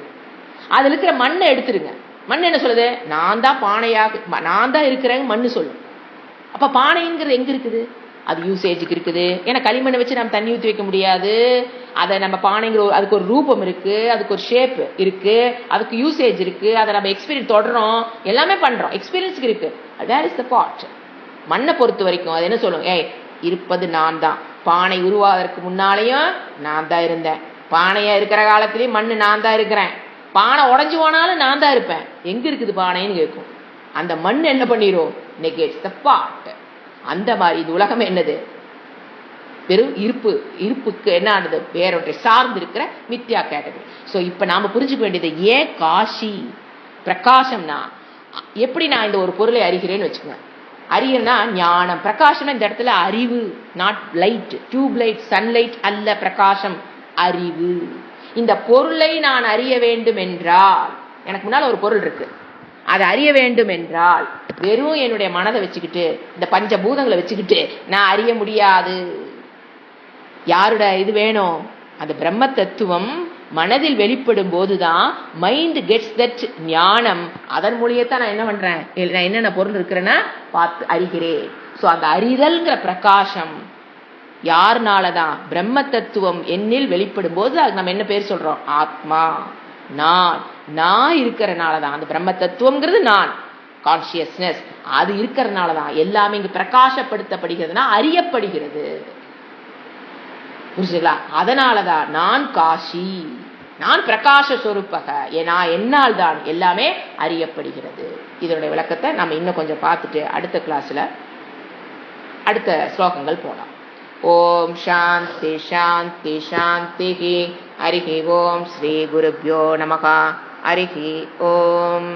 Speaker 2: அதுல இருக்கிற மண்ணை எடுத்துருங்க, மண் என்ன சொல்லுது? நான் தான் பானையாக, நான் தான் இருக்கிறேன் மண்ணு சொல்லும். அப்ப பானைங்கிறது எங்க இருக்குது? அது யூசேஜுக்கு இருக்குது. ஏன்னா களிமண்ணை வச்சு நம்ம தண்ணி ஊற்றி வைக்க முடியாது. அதை நம்ம பானைங்கிற அதுக்கு ஒரு ரூபம் இருக்கு, அதுக்கு ஒரு ஷேப் இருக்கு, அதுக்கு யூசேஜ் இருக்கு. அதை நம்ம எக்ஸ்பீரியன்ஸ் தொடரும், எல்லாமே பண்றோம், எக்ஸ்பீரியன்ஸ்க்கு இருக்கு. வேர் இஸ் த பாட்? மண்ணை பொறுத்த வரைக்கும் அது என்ன சொல்லுங்க, இருப்பது நான் தான். பானை உருவாவதற்கு முன்னாலேயும் நான் தான் இருந்தேன், பானையா இருக்கிற காலத்திலயும் மண்ணு நான் தான் இருக்கிறேன், பானை உடஞ்சு போனாலும் நான் தான் இருப்பேன். எங்க இருக்குது பானைன்னு கேட்கும். அந்த மண் என்ன பண்ணிரும்? நெகேட்ஸ் த பாட். அந்த மாதிரி இது உலகம் என்னது? வெறும் இருப்புக்கு என்ன ஆனது? வேறொன்றை சார்ந்து இருக்கிற மித்யா கேட்டகரி. ஸோ இப்போ நாம புரிஞ்சுக்க வேண்டியது, ஏன் காஷி பிரகாசம்னா, எப்படி நான் இந்த ஒரு பொருளை அறிகிறேன்னு வச்சுக்கோங்க. அறியனா ஞானம். பிரகாசம் இந்த இடத்துல அறிவு, not light, tube light, sunlight அல்ல. பிரகாசம் அறிவு. இந்த பொருளை நான் அறிய வேண்டும் என்றால், எனக்கு முன்னால் ஒரு பொருள் இருக்கு, அதை அறிய வேண்டும் என்றால் வெறும் என்னுடைய மனதை வச்சுக்கிட்டு, இந்த பஞ்சபூதங்களை வச்சுக்கிட்டு நான் அறிய முடியாது. யாரோட இது வேணும்? அந்த பிரம்ம தத்துவம் மனதில் வெளிப்படும் போதுதான் மைண்ட் கெட்ஸ் தட் ஞானம். அதன் மூலியத்தான் நான் என்ன பண்றேன், நான் என்னென்ன பொருள் இருக்கிறேன்னா பார்த்து அறிகிறேன். ஸோ அந்த அறிதல்ங்கிற பிரகாசம் யாருனாலதான்? பிரம்ம தத்துவம் என்னில் வெளிப்படும் போது அது நம்ம என்ன பேர் சொல்றோம்? ஆத்மா, நான் இருக்கிறனாலதான். அந்த பிரம்ம தத்துவம்ங்கிறது நான், கான்சியஸ்னஸ், அது இருக்கிறதுனாலதான் எல்லாமே இங்கு பிரகாசப்படுத்தப்படுகிறதுனா அறியப்படுகிறது. புரிஞ்சுங்களா? அதனாலதான் நான் காஷி, நான் பிரகாச சொரூபக, நான் என்னால் தான் எல்லாமே அறியப்படுகிறது. இதனுடைய விளக்கத்தை நம்ம இன்னும் கொஞ்சம் பார்த்துட்டு அடுத்த கிளாஸ்ல அடுத்த ஸ்லோகங்கள் போலாம். ஓம் சாந்தி சாந்தி சாந்தி. ஹரி ஓம். ஸ்ரீ குருப்யோ நமஹ. ஹரி ஓம்.